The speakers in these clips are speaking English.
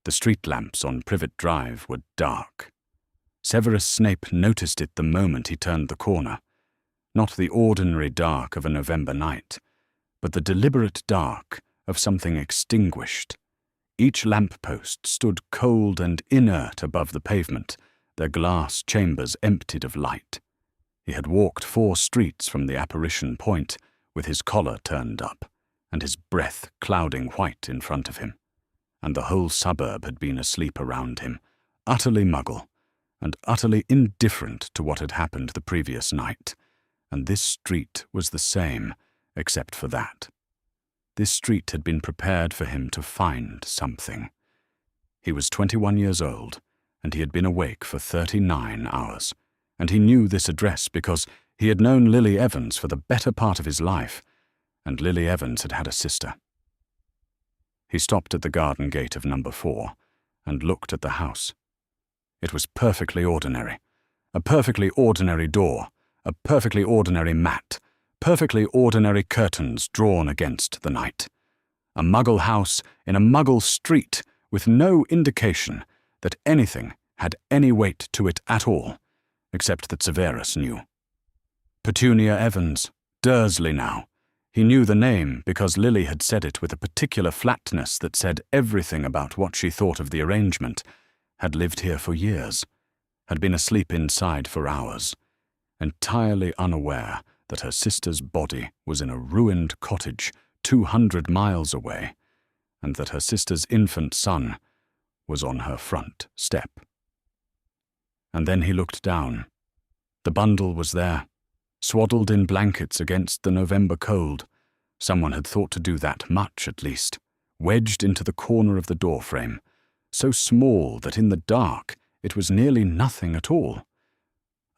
The street lamps on Privet Drive were dark. Severus Snape noticed it the moment he turned the corner. Not the ordinary dark of a November night, but the deliberate dark of something extinguished. Each lamp-post stood cold and inert above the pavement, their glass chambers emptied of light. He had walked 4 streets from the apparition point, with his collar turned up, and his breath clouding white in front of him. And the whole suburb had been asleep around him, utterly muggle, and utterly indifferent to what had happened the previous night. And this street was the same, except for that. This street had been prepared for him to find something. He was 21 years old, and he had been awake for 39 hours, and he knew this address because he had known Lily Evans for the better part of his life, and Lily Evans had had a sister. He stopped at the garden gate of number 4 and looked at the house. It was perfectly ordinary. A perfectly ordinary door, a perfectly ordinary mat, perfectly ordinary curtains drawn against the night. A muggle house in a muggle street with no indication that anything had any weight to it at all, except that Severus knew. Petunia Evans, Dursley now. He knew the name because Lily had said it with a particular flatness that said everything about what she thought of the arrangement, had lived here for years, had been asleep inside for hours, entirely unaware that her sister's body was in a ruined cottage 200 miles away, and that her sister's infant son was on her front step. And then he looked down. The bundle was there, swaddled in blankets against the November cold. Someone had thought to do that much, at least, wedged into the corner of the doorframe, so small that in the dark it was nearly nothing at all.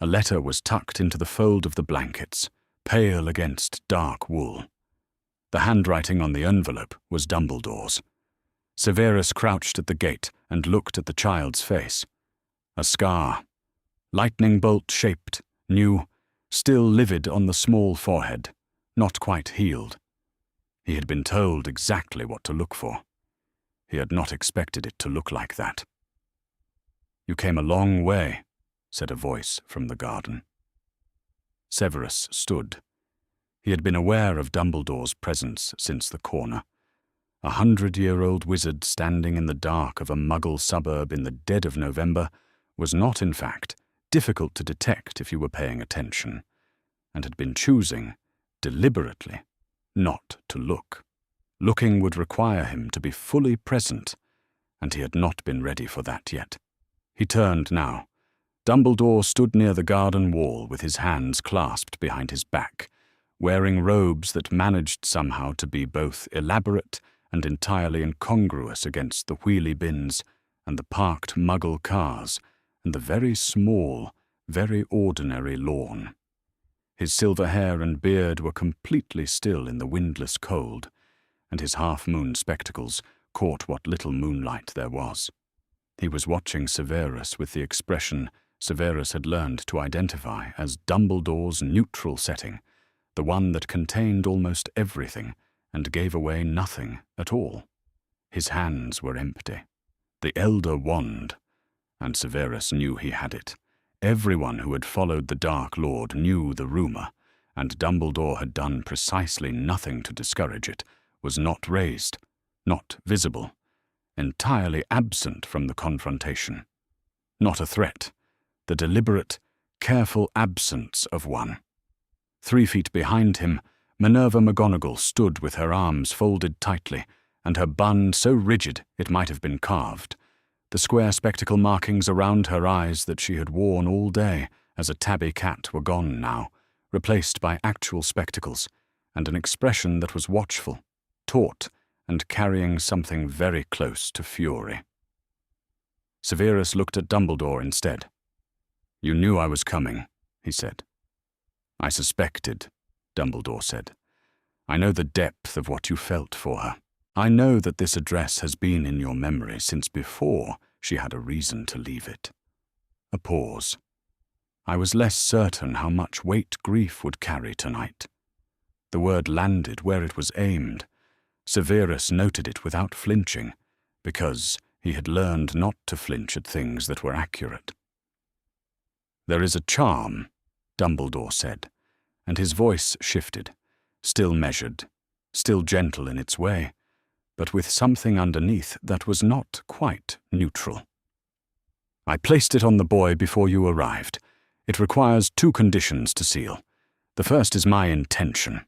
A letter was tucked into the fold of the blankets, pale against dark wool. The handwriting on the envelope was Dumbledore's. Severus crouched at the gate and looked at the child's face. A scar, lightning bolt-shaped, new, still livid on the small forehead, not quite healed. He had been told exactly what to look for. He had not expected it to look like that. "You came a long way," said a voice from the garden. Severus stood. He had been aware of Dumbledore's presence since the corner. 100-year-old wizard standing in the dark of a muggle suburb in the dead of November was not, in fact, difficult to detect if you were paying attention, and had been choosing, deliberately, not to look. Looking would require him to be fully present, and he had not been ready for that yet. He turned now. Dumbledore stood near the garden wall with his hands clasped behind his back, wearing robes that managed somehow to be both elaborate and entirely incongruous against the wheelie bins and the parked muggle cars and the very small, very ordinary lawn. His silver hair and beard were completely still in the windless cold, and his half-moon spectacles caught what little moonlight there was. He was watching Severus with the expression Severus had learned to identify as Dumbledore's neutral setting, the one that contained almost everything and gave away nothing at all. His hands were empty. The Elder Wand, and Severus knew he had it. Everyone who had followed the Dark Lord knew the rumor, and Dumbledore had done precisely nothing to discourage it, was not raised, not visible, entirely absent from the confrontation. Not a threat, the deliberate, careful absence of one. 3 feet behind him, Minerva McGonagall stood with her arms folded tightly, and her bun so rigid it might have been carved. The square spectacle markings around her eyes that she had worn all day as a tabby cat were gone now, replaced by actual spectacles, and an expression that was watchful, taut, and carrying something very close to fury. Severus looked at Dumbledore instead. "You knew I was coming," he said. "I suspected," Dumbledore said. "I know the depth of what you felt for her. I know that this address has been in your memory since before she had a reason to leave it." A pause. "I was less certain how much weight grief would carry tonight." The word landed where it was aimed. Severus noted it without flinching, because, He had learned not to flinch at things that were accurate. "There is a charm," Dumbledore said, and his voice shifted, still measured, still gentle in its way, but with something underneath that was not quite neutral. "I placed it on the boy before you arrived. It requires 2 conditions to seal. The first is my intention.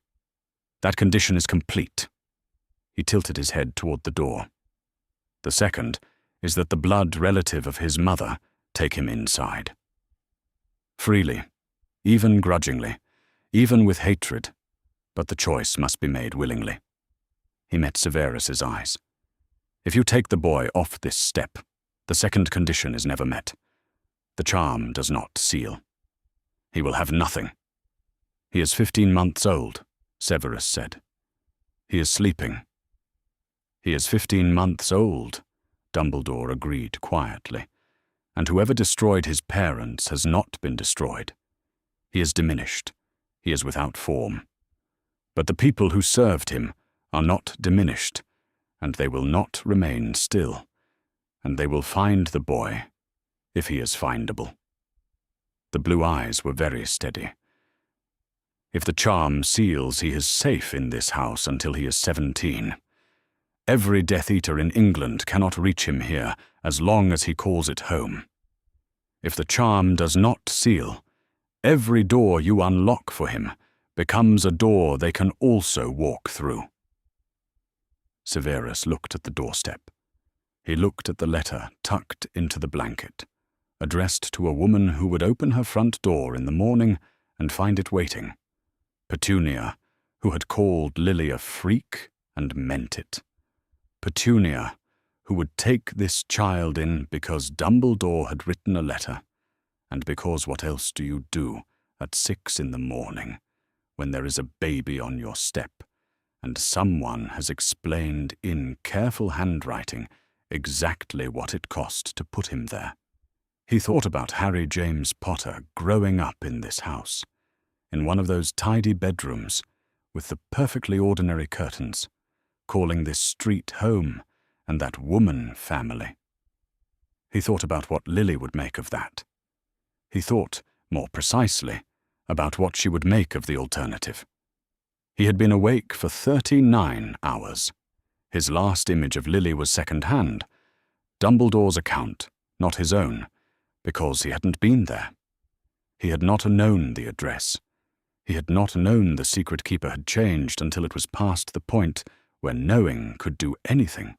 That condition is complete." He tilted his head toward the door. "The second is that the blood relative of his mother take him inside. Freely, even grudgingly, even with hatred, but the choice must be made willingly." He met Severus's eyes. "If you take the boy off this step, the second condition is never met. The charm does not seal. He will have nothing." "He is 15 months old," Severus said. "He is sleeping." "He is 15 months old," Dumbledore agreed quietly, "and whoever destroyed his parents has not been destroyed. He is diminished. He is without form. But the people who served him are not diminished, and they will not remain still, and they will find the boy, if he is findable." The blue eyes were very steady. "If the charm seals, he is safe in this house until he is 17. Every Death Eater in England cannot reach him here as long as he calls it home. If the charm does not seal, every door you unlock for him becomes a door they can also walk through." Severus looked at the doorstep. He looked at the letter tucked into the blanket, addressed to a woman who would open her front door in the morning and find it waiting. Petunia, who had called Lily a freak and meant it. Petunia, who would take this child in because Dumbledore had written a letter, and because what else do you do at 6 in the morning when there is a baby on your step, and someone has explained in careful handwriting exactly what it cost to put him there. He thought about Harry James Potter growing up in this house, in one of those tidy bedrooms with the perfectly ordinary curtains, calling this street home and that woman family. He thought about what Lily would make of that. He thought, more precisely, about what she would make of the alternative. He had been awake for 39 hours. His last image of Lily was second-hand, Dumbledore's account, not his own, because he hadn't been there. He had not known the address. He had not known the secret keeper had changed until it was past the point where knowing could do anything.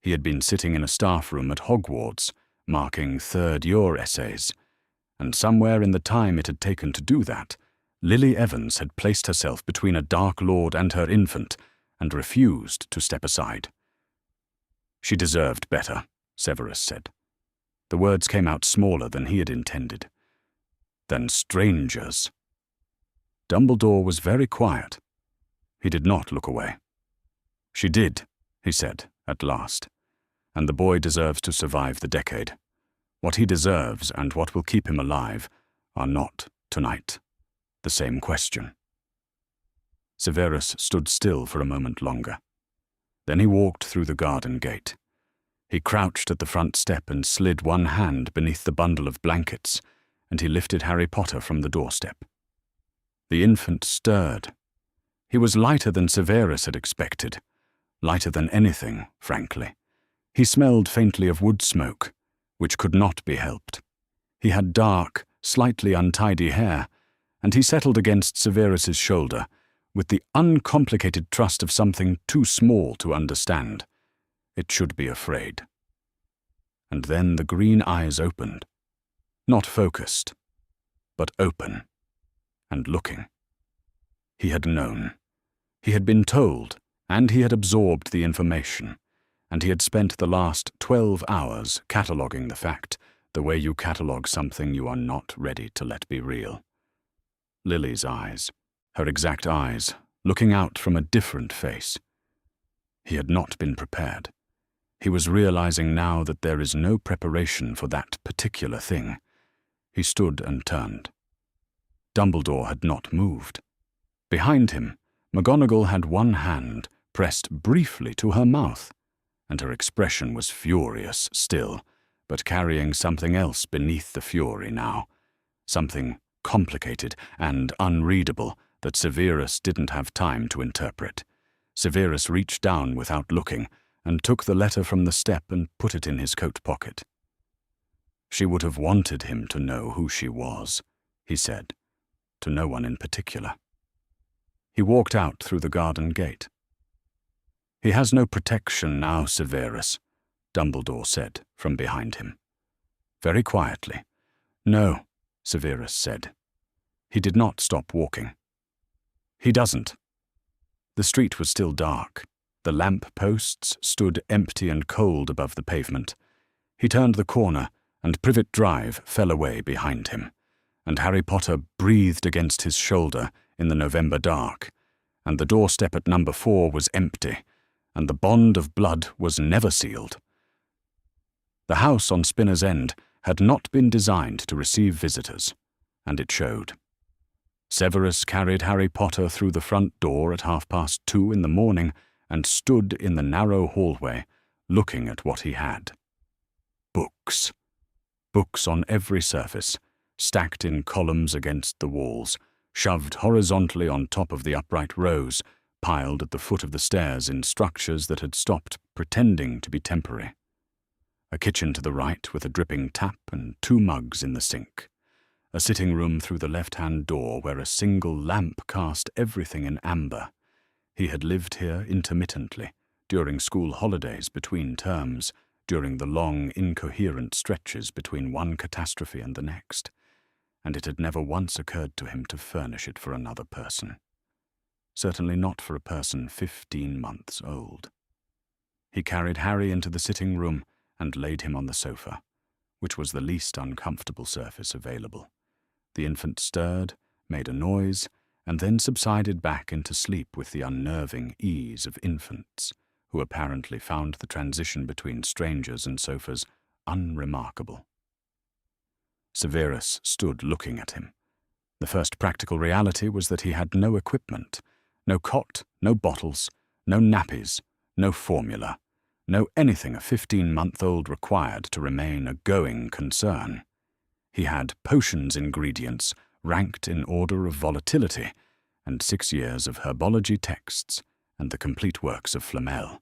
He had been sitting in a staff room at Hogwarts, marking third-year essays, and somewhere in the time it had taken to do that, Lily Evans had placed herself between a Dark Lord and her infant and refused to step aside. "She deserved better," Severus said. The words came out smaller than he had intended. "Than strangers." Dumbledore was very quiet. He did not look away. "She did," he said, at last, "and the boy deserves to survive the decade. What he deserves and what will keep him alive are not, tonight, the same question." Severus stood still for a moment longer. Then he walked through the garden gate. He crouched at the front step and slid one hand beneath the bundle of blankets, and he lifted Harry Potter from the doorstep. The infant stirred. He was lighter than Severus had expected, lighter than anything, frankly. He smelled faintly of wood smoke, which could not be helped. He had dark, slightly untidy hair, and he settled against Severus's shoulder with the uncomplicated trust of something too small to understand. It should be afraid. And then the green eyes opened, not focused, but open and looking. He had known. He had been told, and he had absorbed the information, and he had spent the last 12 hours cataloguing the fact, the way you catalogue something you are not ready to let be real. Lily's eyes, her exact eyes, looking out from a different face. He had not been prepared. He was realizing now that there is no preparation for that particular thing. He stood and turned. Dumbledore had not moved. Behind him, McGonagall had one hand pressed briefly to her mouth, and her expression was furious still, but carrying something else beneath the fury now, something complicated and unreadable that Severus didn't have time to interpret. Severus reached down without looking and took the letter from the step and put it in his coat pocket. She would have wanted him to know who she was, he said, to no one in particular. He walked out through the garden gate. He has no protection now, Severus, Dumbledore said from behind him. Very quietly. No, Severus said. He did not stop walking. He doesn't. The street was still dark. The lamp posts stood empty and cold above the pavement. He turned the corner, and Privet Drive fell away behind him, and Harry Potter breathed against his shoulder in the November dark, and the doorstep at number 4 was empty, and the bond of blood was never sealed. The house on Spinner's End had not been designed to receive visitors, and it showed. Severus carried Harry Potter through the front door at 2:30 in the morning and stood in the narrow hallway, looking at what he had. Books. Books on every surface, stacked in columns against the walls, shoved horizontally on top of the upright rows, piled at the foot of the stairs in structures that had stopped pretending to be temporary. A kitchen to the right with a dripping tap and 2 mugs in the sink. A sitting room through the left-hand door where a single lamp cast everything in amber. He had lived here intermittently, during school holidays between terms, during the long, incoherent stretches between one catastrophe and the next, and it had never once occurred to him to furnish it for another person. Certainly not for a person 15 months old. He carried Harry into the sitting room and laid him on the sofa, which was the least uncomfortable surface available. The infant stirred, made a noise, and then subsided back into sleep with the unnerving ease of infants, who apparently found the transition between strangers and sofas unremarkable. Severus stood looking at him. The first practical reality was that he had no equipment, no cot, no bottles, no nappies, no formula, no anything a 15-month-old required to remain a going concern. He had potions ingredients ranked in order of volatility, and 6 years of herbology texts and the complete works of Flamel,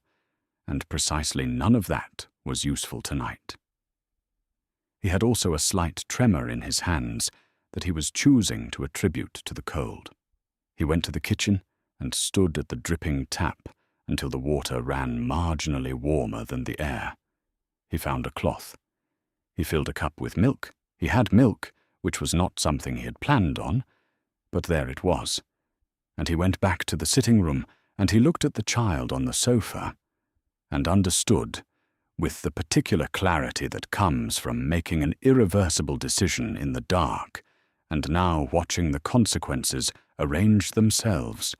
and precisely none of that was useful tonight. He had also a slight tremor in his hands that he was choosing to attribute to the cold. He went to the kitchen and stood at the dripping tap until the water ran marginally warmer than the air. He found a cloth. He filled a cup with milk. He had milk, which was not something he had planned on, but there it was. And he went back to the sitting room, and he looked at the child on the sofa, and understood, with the particular clarity that comes from making an irreversible decision in the dark, and now watching the consequences arrange themselves,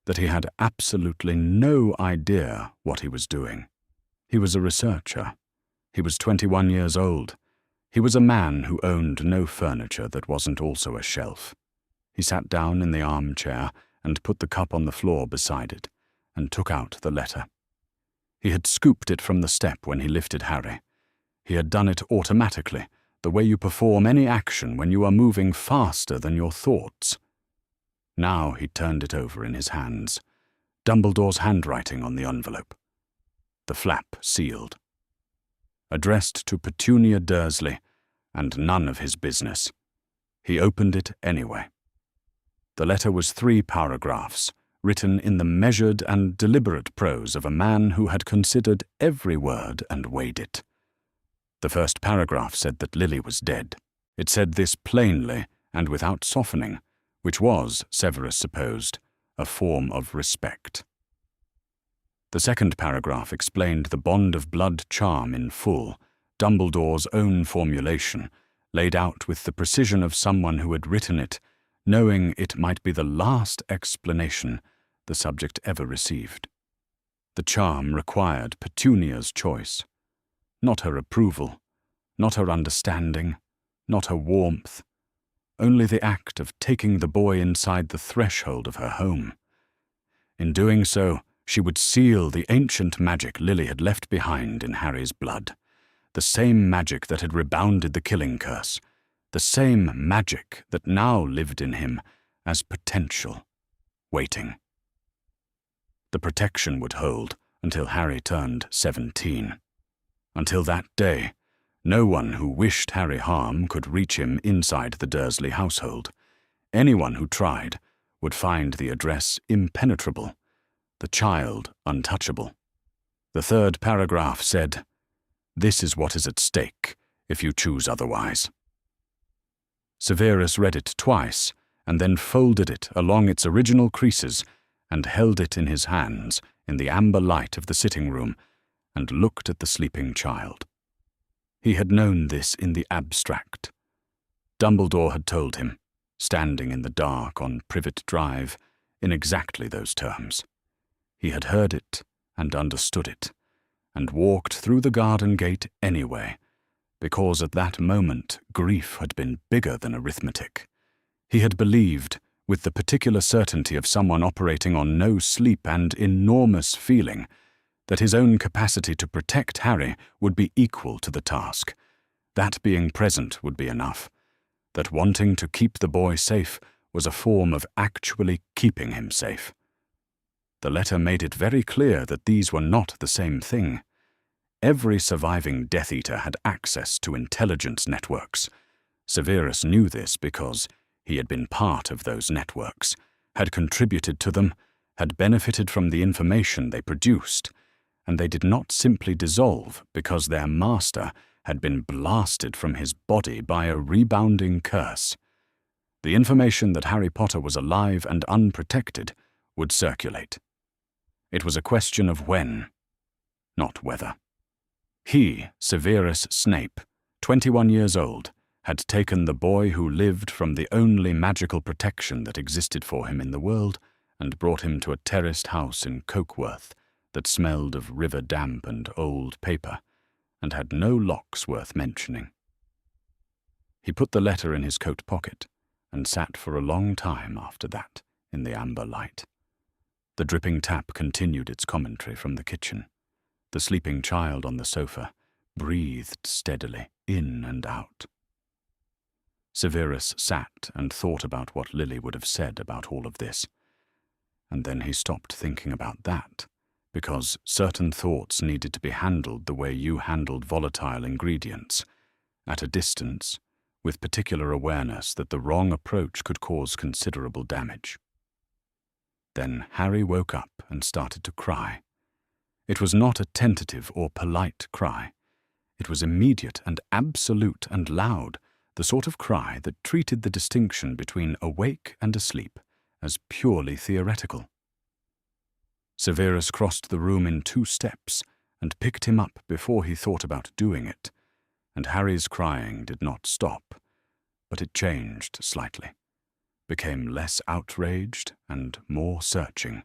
that he had absolutely no idea what he was doing. He was a researcher. He was 21 years old. He was a man who owned no furniture that wasn't also a shelf. He sat down in the armchair and put the cup on the floor beside it, and took out the letter. He had scooped it from the step when he lifted Harry. He had done it automatically, the way you perform any action when you are moving faster than your thoughts. Now he turned it over in his hands, Dumbledore's handwriting on the envelope. The flap sealed. Addressed to Petunia Dursley, and none of his business. He opened it anyway. The letter was 3 paragraphs, written in the measured and deliberate prose of a man who had considered every word and weighed it. The first paragraph said that Lily was dead. It said this plainly and without softening, which was, Severus supposed, a form of respect. The second paragraph explained the bond of blood charm in full, Dumbledore's own formulation, laid out with the precision of someone who had written it, knowing it might be the last explanation the subject ever received. The charm required Petunia's choice, not her approval, not her understanding, not her warmth, only the act of taking the boy inside the threshold of her home. In doing so, She would seal the ancient magic Lily had left behind in Harry's blood. The same magic that had rebounded the killing curse. The same magic that now lived in him as potential, waiting. The protection would hold until Harry turned 17. Until that day, no one who wished Harry harm could reach him inside the Dursley household. Anyone who tried would find the address impenetrable, the child untouchable. The third paragraph said, "This is what is at stake if you choose otherwise." Severus read it twice and then folded it along its original creases and held it in his hands in the amber light of the sitting room and looked at the sleeping child. He had known this in the abstract. Dumbledore had told him, standing in the dark on Privet Drive, in exactly those terms. He had heard it and understood it, and walked through the garden gate anyway, because at that moment grief had been bigger than arithmetic. He had believed, with the particular certainty of someone operating on no sleep and enormous feeling, that his own capacity to protect Harry would be equal to the task. That being present would be enough. That wanting to keep the boy safe was a form of actually keeping him safe. The letter made it very clear that these were not the same thing. Every surviving Death Eater had access to intelligence networks. Severus knew this because he had been part of those networks, had contributed to them, had benefited from the information they produced, and they did not simply dissolve because their master had been blasted from his body by a rebounding curse. The information that Harry Potter was alive and unprotected would circulate. It was a question of when, not whether. He, Severus Snape, 21 years old, had taken the boy who lived from the only magical protection that existed for him in the world and brought him to a terraced house in Cokeworth that smelled of river damp and old paper, and had no locks worth mentioning. He put the letter in his coat pocket and sat for a long time after that in the amber light. The dripping tap continued its commentary from the kitchen. The sleeping child on the sofa breathed steadily in and out. Severus sat and thought about what Lily would have said about all of this, and then he stopped thinking about that, because certain thoughts needed to be handled the way you handled volatile ingredients, at a distance, with particular awareness that the wrong approach could cause considerable damage. Then Harry woke up and started to cry. It was not a tentative or polite cry. It was immediate and absolute and loud, the sort of cry that treated the distinction between awake and asleep as purely theoretical. Severus crossed the room in 2 steps and picked him up before he thought about doing it, and Harry's crying did not stop, but it changed slightly, became less outraged and more searching,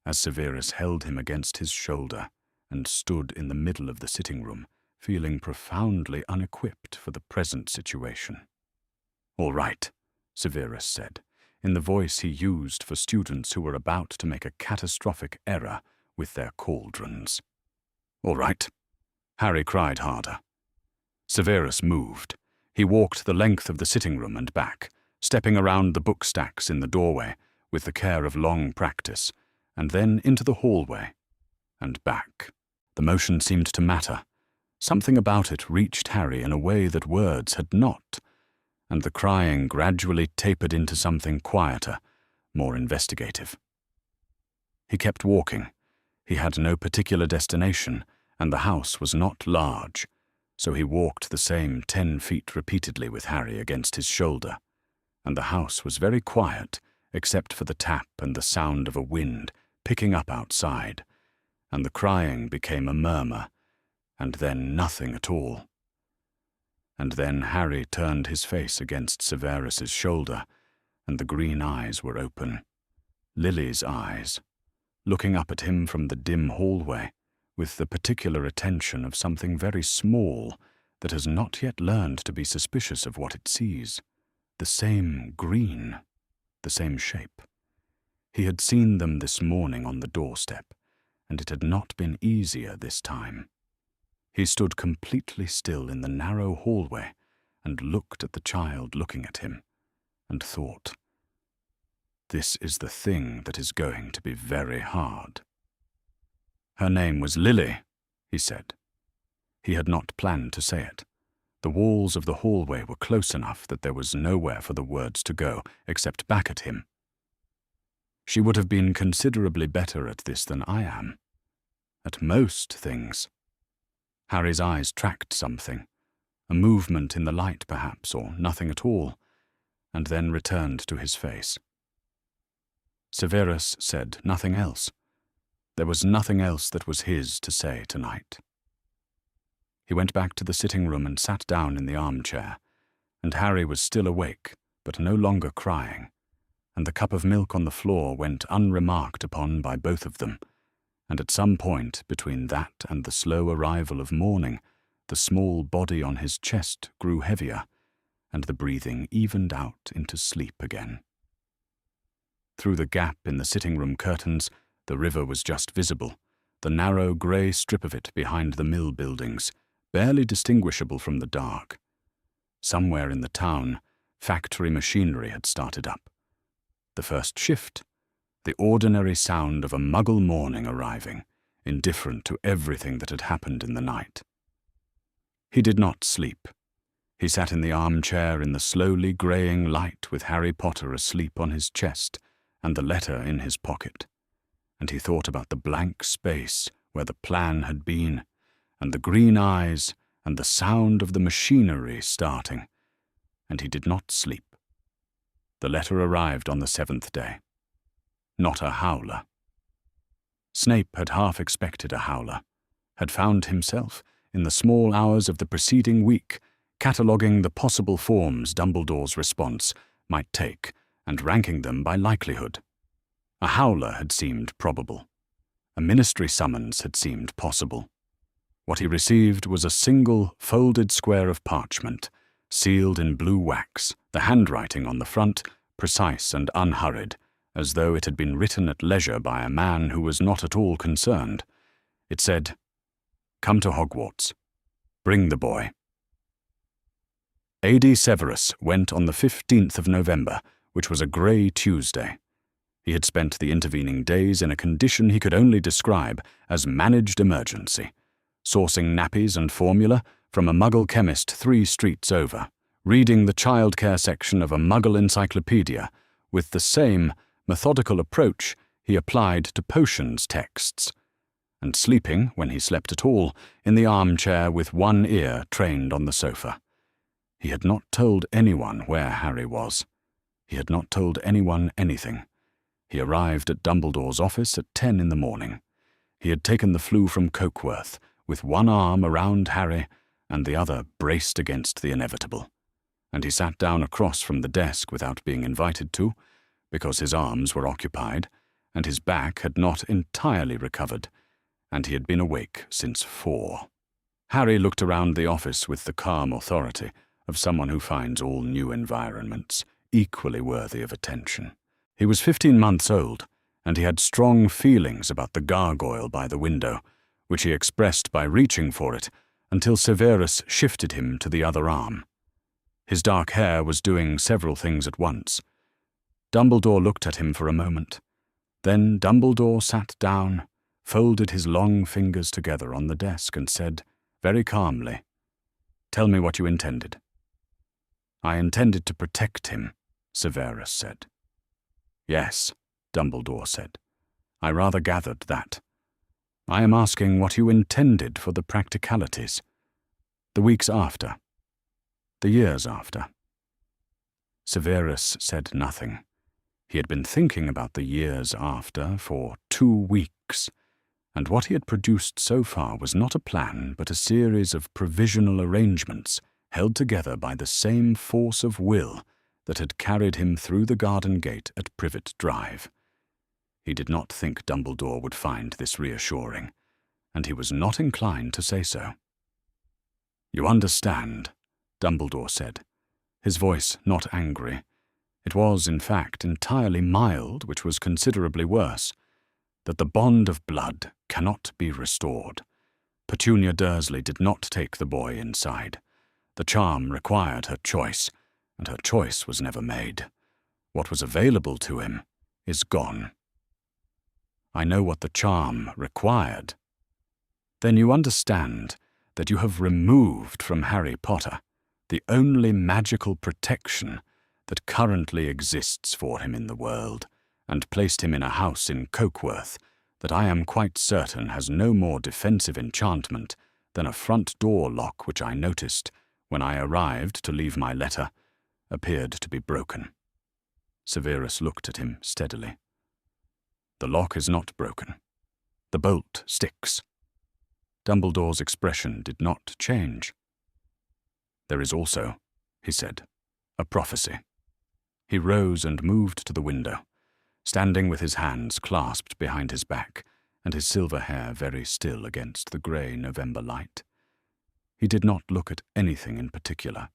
as Severus held him against his shoulder and stood in the middle of the sitting room, feeling profoundly unequipped for the present situation. "All right," Severus said, in the voice he used for students who were about to make a catastrophic error with their cauldrons. "All right." Harry cried harder. Severus moved. He walked the length of the sitting room and back, stepping around the book stacks in the doorway with the care of long practice, and then into the hallway, and back. The motion seemed to matter. Something about it reached Harry in a way that words had not, and the crying gradually tapered into something quieter, more investigative. He kept walking. He had no particular destination, and the house was not large, so he walked the same 10 feet repeatedly with Harry against his shoulder, and the house was very quiet except for the tap and the sound of a wind picking up outside, and the crying became a murmur, and then nothing at all. And then Harry turned his face against Severus's shoulder, and the green eyes were open. Lily's eyes, looking up at him from the dim hallway, with the particular attention of something very small that has not yet learned to be suspicious of what it sees. The same green, the same shape. He had seen them this morning on the doorstep, and it had not been easier this time. He stood completely still in the narrow hallway and looked at the child looking at him, and thought, "This is the thing that is going to be very hard." "Her name was Lily," he said. He had not planned to say it. The walls of the hallway were close enough that there was nowhere for the words to go except back at him. She would have been considerably better at this than I am. At most things. Harry's eyes tracked something, a movement in the light perhaps, or nothing at all, and then returned to his face. Severus said nothing else. There was nothing else that was his to say tonight. He went back to the sitting room and sat down in the armchair, and Harry was still awake, but no longer crying, and the cup of milk on the floor went unremarked upon by both of them, and at some point between that and the slow arrival of morning, the small body on his chest grew heavier, and the breathing evened out into sleep again. Through the gap in the sitting-room curtains, the river was just visible, the narrow grey strip of it behind the mill buildings, barely distinguishable from the dark. Somewhere in the town, factory machinery had started up. The first shift, the ordinary sound of a Muggle morning arriving, indifferent to everything that had happened in the night. He did not sleep. He sat in the armchair in the slowly greying light with Harry Potter asleep on his chest and the letter in his pocket, and he thought about the blank space where the plan had been, and the green eyes and the sound of the machinery starting, and he did not sleep. The letter arrived on the 7th day. Not a howler. Snape had half expected a howler, had found himself, in the small hours of the preceding week, cataloguing the possible forms Dumbledore's response might take and ranking them by likelihood. A howler had seemed probable. A ministry summons had seemed possible. What he received was a single folded square of parchment, sealed in blue wax, the handwriting on the front precise and unhurried, as though it had been written at leisure by a man who was not at all concerned. It said, "Come to Hogwarts. Bring the boy." A.D. Severus went on the 15th of November, which was a grey Tuesday. He had spent the intervening days in a condition he could only describe as managed emergency, sourcing nappies and formula from a Muggle chemist 3 streets over, reading the childcare section of a Muggle encyclopedia with the same methodical approach he applied to potions texts, and sleeping, when he slept at all, in the armchair with one ear trained on the sofa. He had not told anyone where Harry was. He had not told anyone anything. He arrived at Dumbledore's office at 10 in the morning. He had taken the flu from Cokeworth, with one arm around Harry and the other braced against the inevitable, and he sat down across from the desk without being invited to, because his arms were occupied, and his back had not entirely recovered, and he had been awake since 4. Harry looked around the office with the calm authority of someone who finds all new environments equally worthy of attention. He was 15 months old, and he had strong feelings about the gargoyle by the window, which he expressed by reaching for it until Severus shifted him to the other arm. His dark hair was doing several things at once. Dumbledore looked at him for a moment. Then Dumbledore sat down, folded his long fingers together on the desk and said, very calmly, "Tell me what you intended." "I intended to protect him," Severus said. "Yes," Dumbledore said. "I rather gathered that. I am asking what you intended for the practicalities. The weeks after. The years after." Severus said nothing. He had been thinking about the years after for 2 weeks, and what he had produced so far was not a plan but a series of provisional arrangements held together by the same force of will that had carried him through the garden gate at Privet Drive. He did not think Dumbledore would find this reassuring, and he was not inclined to say so. "You understand," Dumbledore said, his voice not angry. It was, in fact, entirely mild, which was considerably worse. that the bond of blood cannot be restored. Petunia Dursley did not take the boy inside. The charm required her choice, and her choice was never made. What was available to him is gone. I know what the charm required. Then you understand that you have removed from Harry Potter the only magical protection that currently exists for him in the world, and placed him in a house in Cokeworth that I am quite certain has no more defensive enchantment than a front door lock which I noticed, when I arrived to leave my letter, appeared to be broken. Severus looked at him steadily. The lock is not broken. The bolt sticks. Dumbledore's expression did not change. There is also, he said, a prophecy. He rose and moved to the window, standing with his hands clasped behind his back and his silver hair very still against the grey November light. He did not look at anything in particular.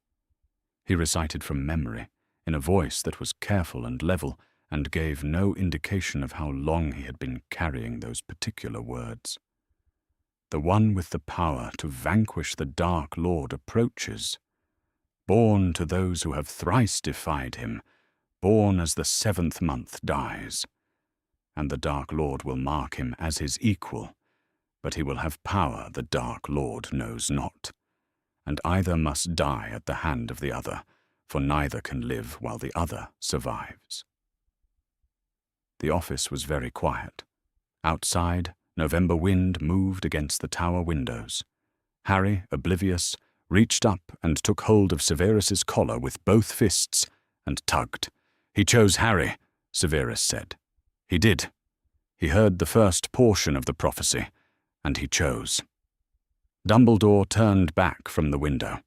He recited from memory, in a voice that was careful and level, and gave no indication of how long he had been carrying those particular words. The one with the power to vanquish the Dark Lord approaches, born to those who have thrice defied him, born as the 7th month dies. And the Dark Lord will mark him as his equal, but he will have power the Dark Lord knows not, and either must die at the hand of the other, for neither can live while the other survives. The office was very quiet. Outside, November wind moved against the tower windows. Harry, oblivious, reached up and took hold of Severus's collar with both fists and tugged. He chose Harry, Severus said. He did. He heard the first portion of the prophecy, and he chose. Dumbledore turned back from the window.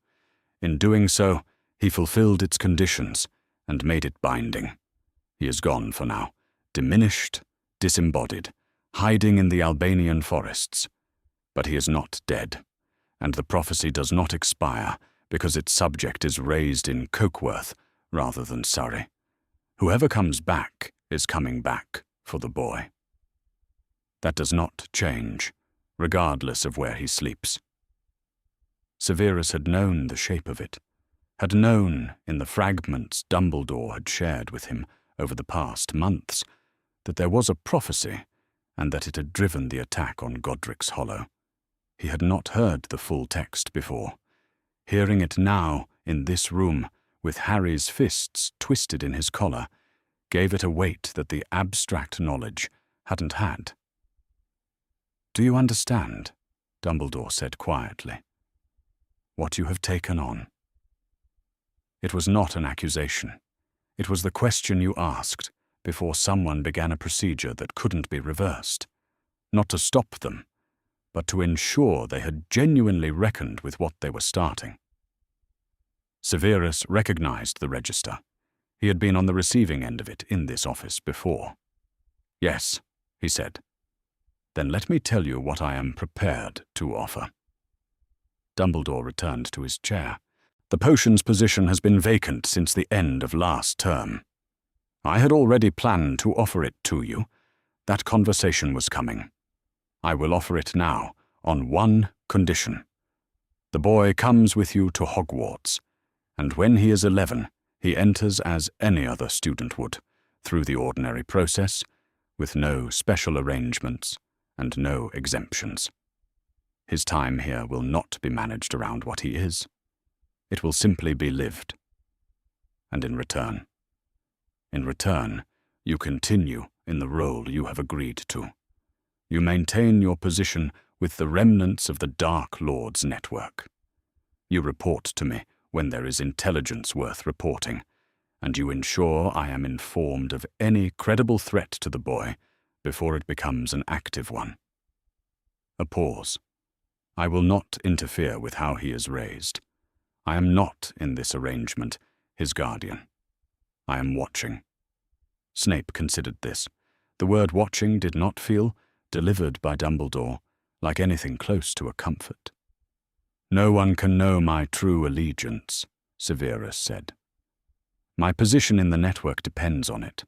In doing so, he fulfilled its conditions and made it binding. He is gone for now, diminished, disembodied, hiding in the Albanian forests. But he is not dead, and the prophecy does not expire because its subject is raised in Cokeworth rather than Surrey. Whoever comes back is coming back for the boy. That does not change, regardless of where he sleeps. Severus had known the shape of it, had known in the fragments Dumbledore had shared with him over the past months that there was a prophecy and that it had driven the attack on Godric's Hollow. He had not heard the full text before. Hearing it now in this room, with Harry's fists twisted in his collar, gave it a weight that the abstract knowledge hadn't had. "Do you understand?" Dumbledore said quietly. "What you have taken on?" It was not an accusation. It was the question you asked before someone began a procedure that couldn't be reversed. Not to stop them, but to ensure they had genuinely reckoned with what they were starting. Severus recognized the register. He had been on the receiving end of it in this office before. "Yes," he said. "Then let me tell you what I am prepared to offer." Dumbledore returned to his chair. "The potions position has been vacant since the end of last term. I had already planned to offer it to you. That conversation was coming. I will offer it now, on one condition. The boy comes with you to Hogwarts, and when he is 11, he enters as any other student would, through the ordinary process, with no special arrangements and no exemptions. His time here will not be managed around what he is. It will simply be lived. And in return, you continue in the role you have agreed to. You maintain your position with the remnants of the Dark Lord's network. You report to me when there is intelligence worth reporting, and you ensure I am informed of any credible threat to the boy before it becomes an active one." A pause. "I will not interfere with how he is raised. I am not, in this arrangement, his guardian. I am watching." Snape considered this. The word watching did not feel, delivered by Dumbledore, like anything close to a comfort. "No one can know my true allegiance," Severus said. "My position in the network depends on it.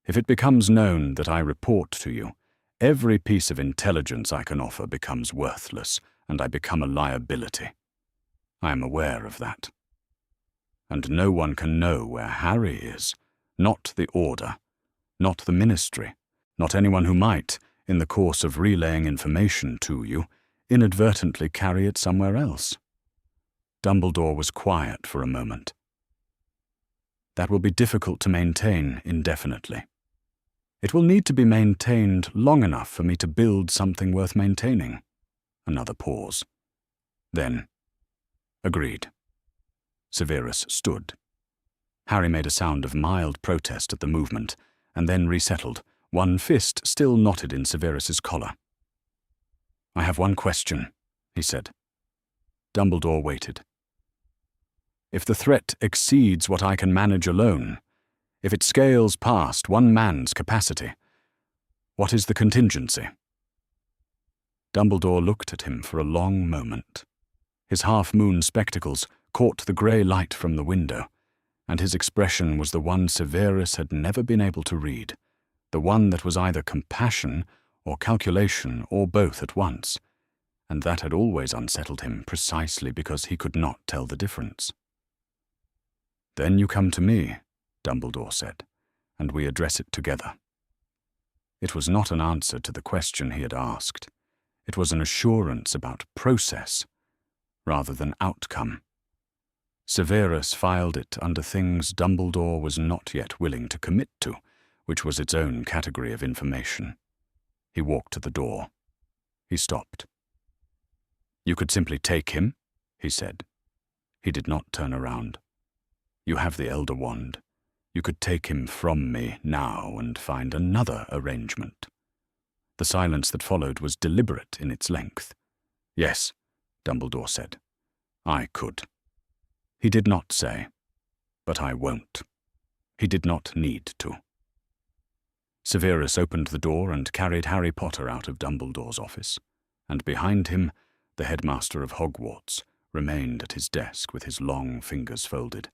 If it becomes known that I report to you, every piece of intelligence I can offer becomes worthless, and I become a liability. I am aware of that. And no one can know where Harry is, not the Order, not the Ministry, not anyone who might, in the course of relaying information to you, inadvertently carry it somewhere else. Dumbledore was quiet for a moment. That will be difficult to maintain indefinitely. It will need to be maintained long enough for me to build something worth maintaining. Another pause. Then, agreed. Severus stood. Harry made a sound of mild protest at the movement, and then resettled, one fist still knotted in Severus's collar. "I have one question," he said. Dumbledore waited. "If the threat exceeds what I can manage alone, if it scales past one man's capacity, what is the contingency?" Dumbledore looked at him for a long moment. His half-moon spectacles caught the grey light from the window, and his expression was the one Severus had never been able to read, the one that was either compassion or calculation or both at once, and that had always unsettled him precisely because he could not tell the difference. "Then you come to me," Dumbledore said, "and we address it together." It was not an answer to the question he had asked. It was an assurance about process, rather than outcome. Severus filed it under things Dumbledore was not yet willing to commit to, which was its own category of information. He walked to the door. He stopped. "You could simply take him," he said. He did not turn around. "You have the Elder Wand. You could take him from me now and find another arrangement." The silence that followed was deliberate in its length. "Yes," Dumbledore said. "I could." He did not say, "But I won't." He did not need to. Severus opened the door and carried Harry Potter out of Dumbledore's office, and behind him, the headmaster of Hogwarts remained at his desk with his long fingers folded,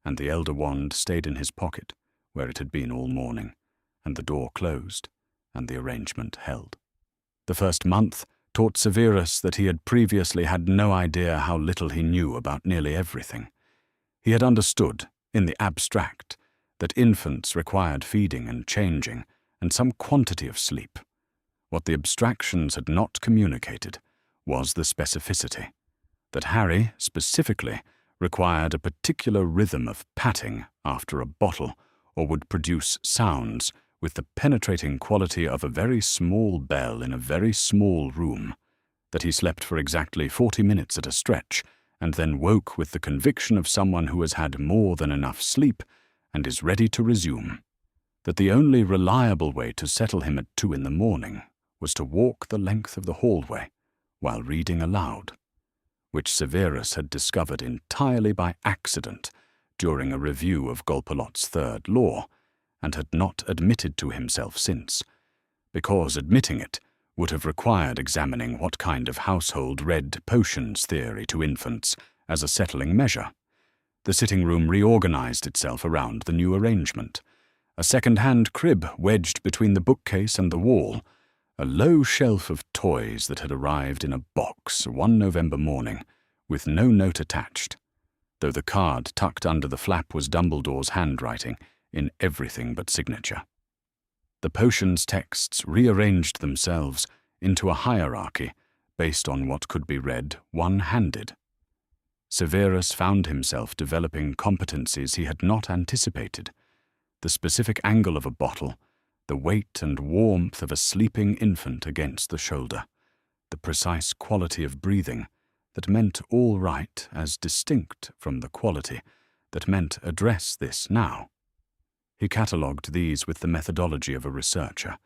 and the Elder Wand stayed in his pocket, where it had been all morning, and the door closed, and the arrangement held. The first month taught Severus that he had previously had no idea how little he knew about nearly everything. He had understood, in the abstract, that infants required feeding and changing, and some quantity of sleep. What the abstractions had not communicated was the specificity, that Harry, specifically, required a particular rhythm of patting after a bottle, or would produce sounds with the penetrating quality of a very small bell in a very small room, that he slept for exactly 40 minutes at a stretch, and then woke with the conviction of someone who has had more than enough sleep and is ready to resume, that the only reliable way to settle him at 2 in the morning was to walk the length of the hallway while reading aloud, which Severus had discovered entirely by accident during a review of Golpalot's third law, and had not admitted to himself since, because admitting it would have required examining what kind of household read potions theory to infants as a settling measure. The sitting room reorganized itself around the new arrangement. A second-hand crib wedged between the bookcase and the wall, a low shelf of toys that had arrived in a box one November morning, with no note attached, though the card tucked under the flap was Dumbledore's handwriting in everything but signature. The potions texts rearranged themselves into a hierarchy based on what could be read one-handed. Severus found himself developing competencies he had not anticipated: the specific angle of a bottle, the weight and warmth of a sleeping infant against the shoulder, the precise quality of breathing that meant all right as distinct from the quality that meant address this now. He catalogued these with the methodology of a researcher,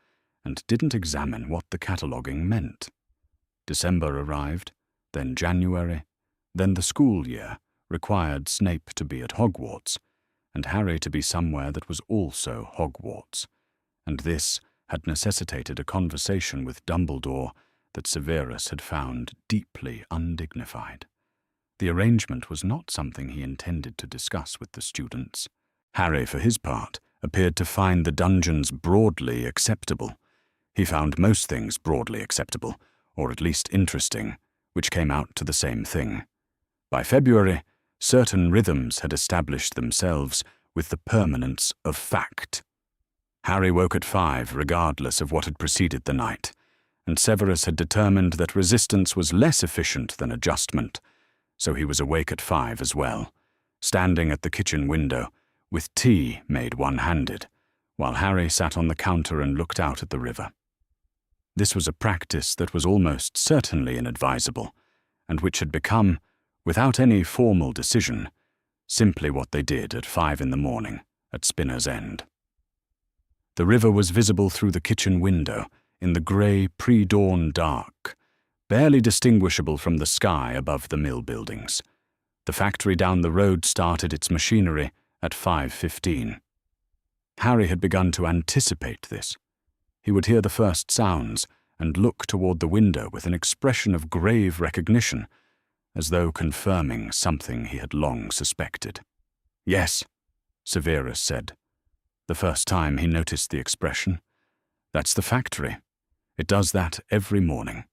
and didn't examine what the cataloguing meant. December arrived, then January, then the school year required Snape to be at Hogwarts, and Harry to be somewhere that was also Hogwarts, and this had necessitated a conversation with Dumbledore that Severus had found deeply undignified. The arrangement was not something he intended to discuss with the students. Harry, for his part, appeared to find the dungeons broadly acceptable. He found most things broadly acceptable, or at least interesting, which came out to the same thing. By February, certain rhythms had established themselves with the permanence of fact. Harry woke at 5, regardless of what had preceded the night, and Severus had determined that resistance was less efficient than adjustment, so he was awake at 5 as well, standing at the kitchen window, with tea made one-handed, while Harry sat on the counter and looked out at the river. This was a practice that was almost certainly inadvisable, and which had become, without any formal decision, simply what they did at 5 in the morning at Spinner's End. The river was visible through the kitchen window in the grey pre-dawn dark, barely distinguishable from the sky above the mill buildings. The factory down the road started its machinery at 5:15. Harry had begun to anticipate this. He would hear the first sounds and look toward the window with an expression of grave recognition, as though confirming something he had long suspected. "Yes," Severus said, the first time he noticed the expression. "That's the factory. It does that every morning."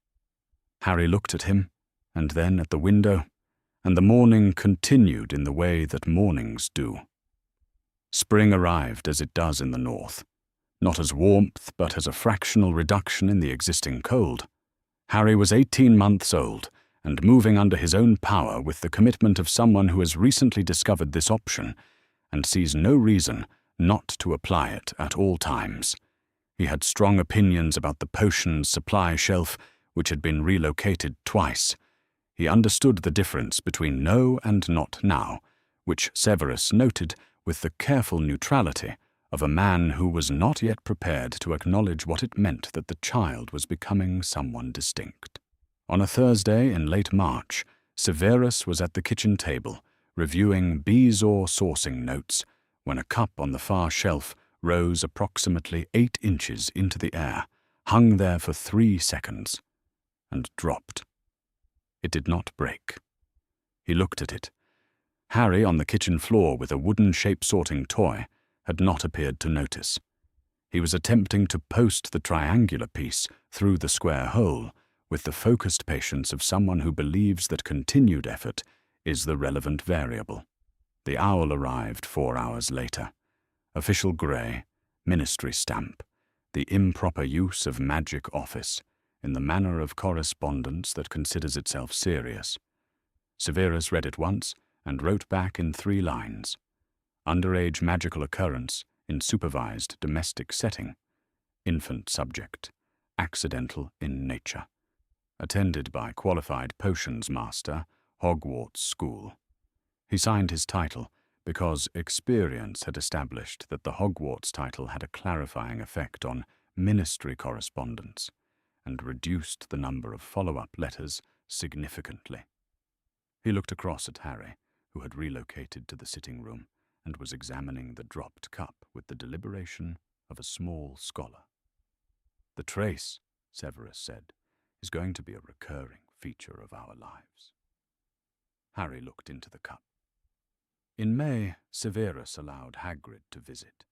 Harry looked at him, and then at the window, and the morning continued in the way that mornings do. Spring arrived as it does in the north, not as warmth but as a fractional reduction in the existing cold. Harry was 18 months old, and moving under his own power with the commitment of someone who has recently discovered this option and sees no reason not to apply it at all times. He had strong opinions about the potions supply shelf, which had been relocated twice. He understood the difference between no and not now, which Severus noted with the careful neutrality of a man who was not yet prepared to acknowledge what it meant that the child was becoming someone distinct. On a Thursday in late March, Severus was at the kitchen table, reviewing Bezoar sourcing notes, when a cup on the far shelf rose approximately 8 inches into the air, hung there for 3 seconds, and dropped. It did not break. He looked at it. Harry, on the kitchen floor with a wooden shape-sorting toy, had not appeared to notice. He was attempting to post the triangular piece through the square hole with the focused patience of someone who believes that continued effort is the relevant variable. The owl arrived 4 hours later. Official grey, ministry stamp, the improper use of magic office, in the manner of correspondence that considers itself serious. Severus read it once and wrote back in 3 lines. Underage magical occurrence in supervised domestic setting. Infant subject. Accidental in nature. Attended by qualified potions master, Hogwarts School. He signed his title because experience had established that the Hogwarts title had a clarifying effect on ministry correspondence and reduced the number of follow-up letters significantly. He looked across at Harry, who had relocated to the sitting room and was examining the dropped cup with the deliberation of a small scholar. "The trace," Severus said, "is going to be a recurring feature of our lives." Harry looked into the cup. In May, Severus allowed Hagrid to visit.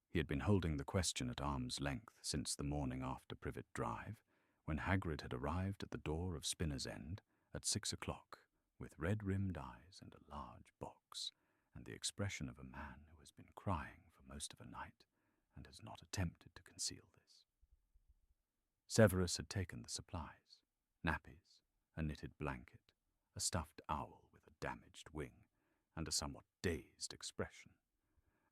He had been holding the question at arm's length since the morning after Privet Drive, when Hagrid had arrived at the door of Spinner's End at 6 o'clock, with red-rimmed eyes and a large box, and the expression of a man who has been crying for most of a night and has not attempted to conceal this. Severus had taken the supplies, nappies, a knitted blanket, a stuffed owl with a damaged wing, and a somewhat dazed expression,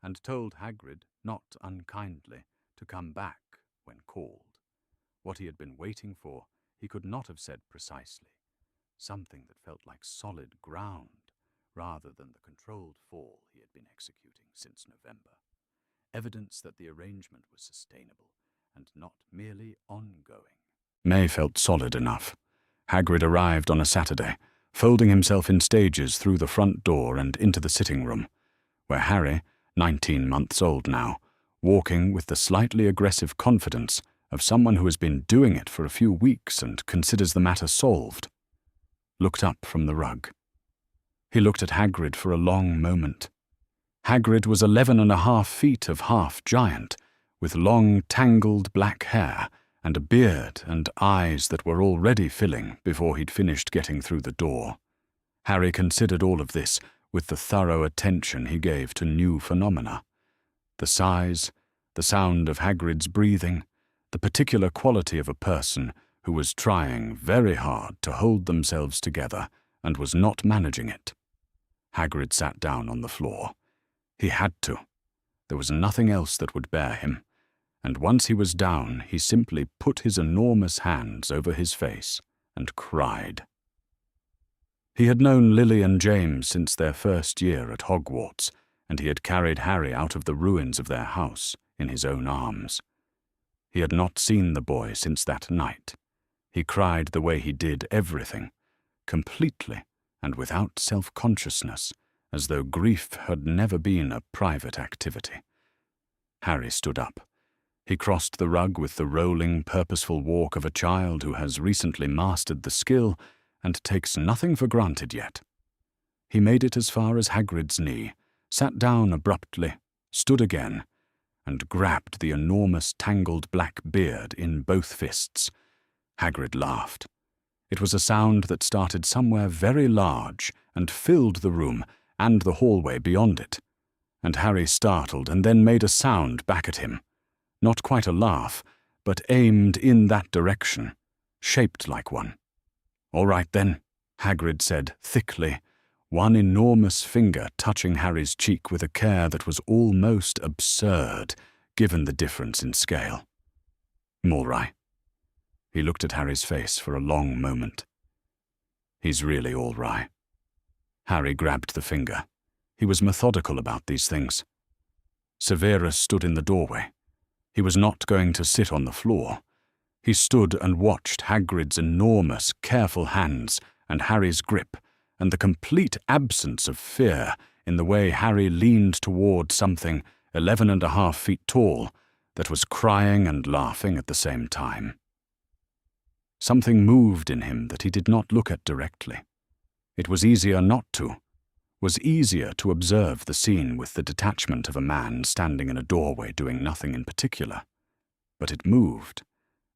and told Hagrid, not unkindly, to come back when called. What he had been waiting for, he could not have said precisely. Something that felt like solid ground, rather than the controlled fall he had been executing since November. Evidence that the arrangement was sustainable, and not merely ongoing. May felt solid enough. Hagrid arrived on a Saturday, folding himself in stages through the front door and into the sitting room, where Harry, 19 months old now, walking with the slightly aggressive confidence of someone who has been doing it for a few weeks and considers the matter solved, looked up from the rug. He looked at Hagrid for a long moment. Hagrid was 11.5 feet of half-giant, with long, tangled black hair and a beard and eyes that were already filling before he'd finished getting through the door. Harry considered all of this with the thorough attention he gave to new phenomena. The size, the sound of Hagrid's breathing, the particular quality of a person who was trying very hard to hold themselves together and was not managing it. Hagrid sat down on the floor. He had to. There was nothing else that would bear him, and once he was down, he simply put his enormous hands over his face and cried. He had known Lily and James since their first year at Hogwarts, and he had carried Harry out of the ruins of their house in his own arms. He had not seen the boy since that night. He cried the way he did everything, completely and without self-consciousness, as though grief had never been a private activity. Harry stood up. He crossed the rug with the rolling, purposeful walk of a child who has recently mastered the skill and takes nothing for granted yet. He made it as far as Hagrid's knee, sat down abruptly, stood again, and grabbed the enormous tangled black beard in both fists. Hagrid laughed. It was a sound that started somewhere very large and filled the room and the hallway beyond it, and Harry startled and then made a sound back at him. Not quite a laugh, but aimed in that direction, shaped like one. "All right then," Hagrid said thickly, one enormous finger touching Harry's cheek with a care that was almost absurd, given the difference in scale. "All right." He looked at Harry's face for a long moment. "He's really all right." Harry grabbed the finger. He was methodical about these things. Severus stood in the doorway. He was not going to sit on the floor. He stood and watched Hagrid's enormous, careful hands and Harry's grip, and the complete absence of fear in the way Harry leaned toward something 11.5 feet tall that was crying and laughing at the same time. Something moved in him that he did not look at directly. It was easier not to. Was easier to observe the scene with the detachment of a man standing in a doorway doing nothing in particular. But it moved,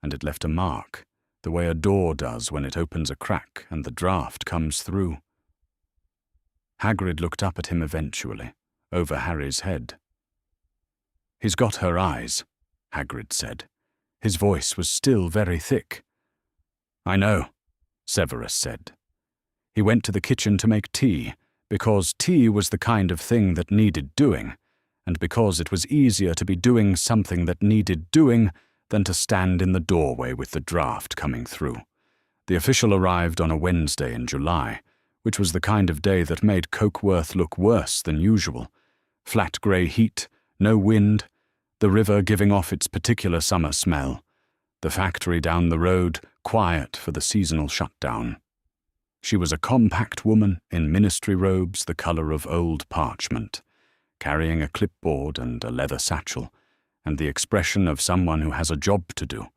and it left a mark, the way a door does when it opens a crack and the draught comes through. Hagrid looked up at him eventually, over Harry's head. "He's got her eyes," Hagrid said. His voice was still very thick. "I know," Severus said. He went to the kitchen to make tea, because tea was the kind of thing that needed doing, and because it was easier to be doing something that needed doing than to stand in the doorway with the draught coming through. The official arrived on a Wednesday in July, which was the kind of day that made Cokeworth look worse than usual. Flat grey heat, no wind, the river giving off its particular summer smell, the factory down the road quiet for the seasonal shutdown. She was a compact woman in ministry robes the colour of old parchment, carrying a clipboard and a leather satchel, and the expression of someone who has a job to do,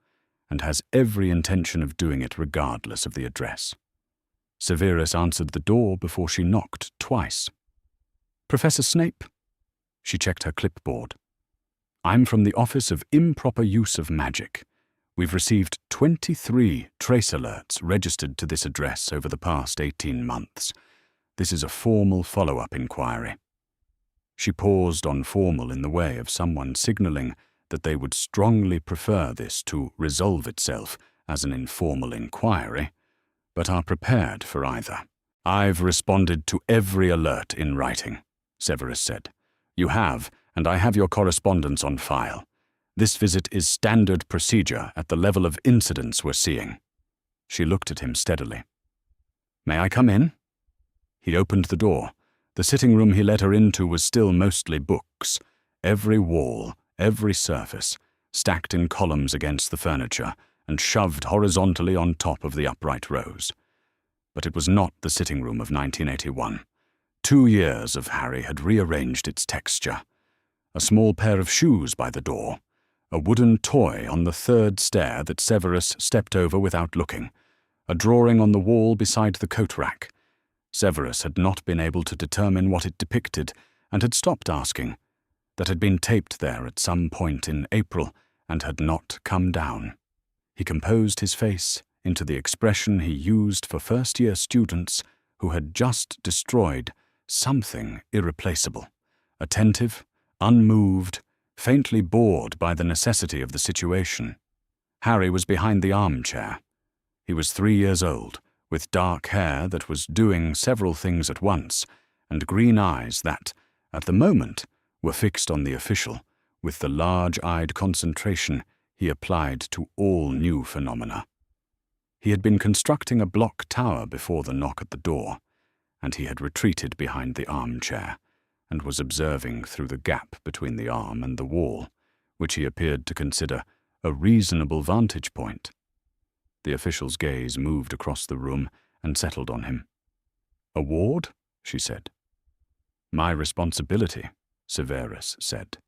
and has every intention of doing it regardless of the address. Severus answered the door before she knocked twice. "Professor Snape?" She checked her clipboard. "I'm from the Office of Improper Use of Magic. We've received 23 trace alerts registered to this address over the past 18 months. This is a formal follow-up inquiry." She paused on formal in the way of someone signalling that they would strongly prefer this to resolve itself as an informal inquiry, but are prepared for either. "I've responded to every alert in writing," Severus said. "You have, and I have your correspondence on file. This visit is standard procedure at the level of incidents we're seeing." She looked at him steadily. "May I come in?" He opened the door. The sitting room he led her into was still mostly books, every wall, every surface, stacked in columns against the furniture and shoved horizontally on top of the upright rows. But it was not the sitting room of 1981. 2 years of Harry had rearranged its texture. A small pair of shoes by the door, a wooden toy on the third stair that Severus stepped over without looking, a drawing on the wall beside the coat rack. Severus had not been able to determine what it depicted and had stopped asking. That had been taped there at some point in April and had not come down. He composed his face into the expression he used for first-year students who had just destroyed something irreplaceable, attentive, unmoved, faintly bored by the necessity of the situation. Harry was behind the armchair. He was 3 years old, with dark hair that was doing several things at once, and green eyes that, at the moment, were fixed on the official, with the large-eyed concentration he applied to all new phenomena. He had been constructing a block tower before the knock at the door, and he had retreated behind the armchair, and was observing through the gap between the arm and the wall, which he appeared to consider a reasonable vantage point. The official's gaze moved across the room and settled on him. "A ward?" she said. "My responsibility," Severus said.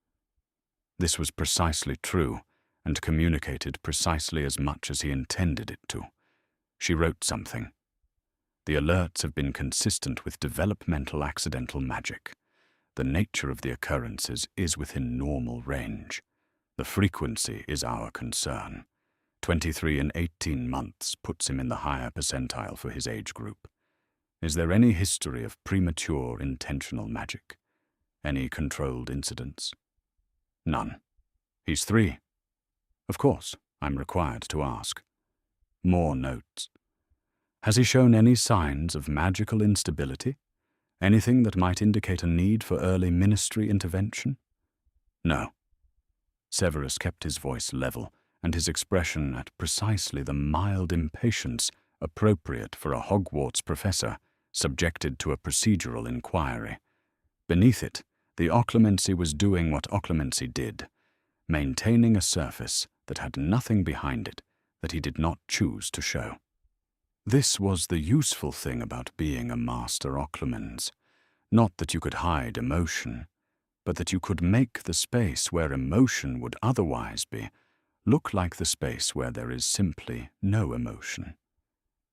This was precisely true, and communicated precisely as much as he intended it to. She wrote something. The alerts have been consistent with developmental accidental magic. The nature of the occurrences is within normal range. The frequency is our concern. 23 in 18 months puts him in the higher percentile for his age group. Is there any history of premature intentional magic? Any controlled incidents? None. He's 3. Of course, I'm required to ask. More notes. Has he shown any signs of magical instability? Anything that might indicate a need for early ministry intervention? No. Severus kept his voice level, and his expression at precisely the mild impatience appropriate for a Hogwarts professor subjected to a procedural inquiry. Beneath it, the occlumency was doing what occlumency did, maintaining a surface that had nothing behind it that he did not choose to show. This was the useful thing about being a master occlumens, not that you could hide emotion, but that you could make the space where emotion would otherwise be look like the space where there is simply no emotion.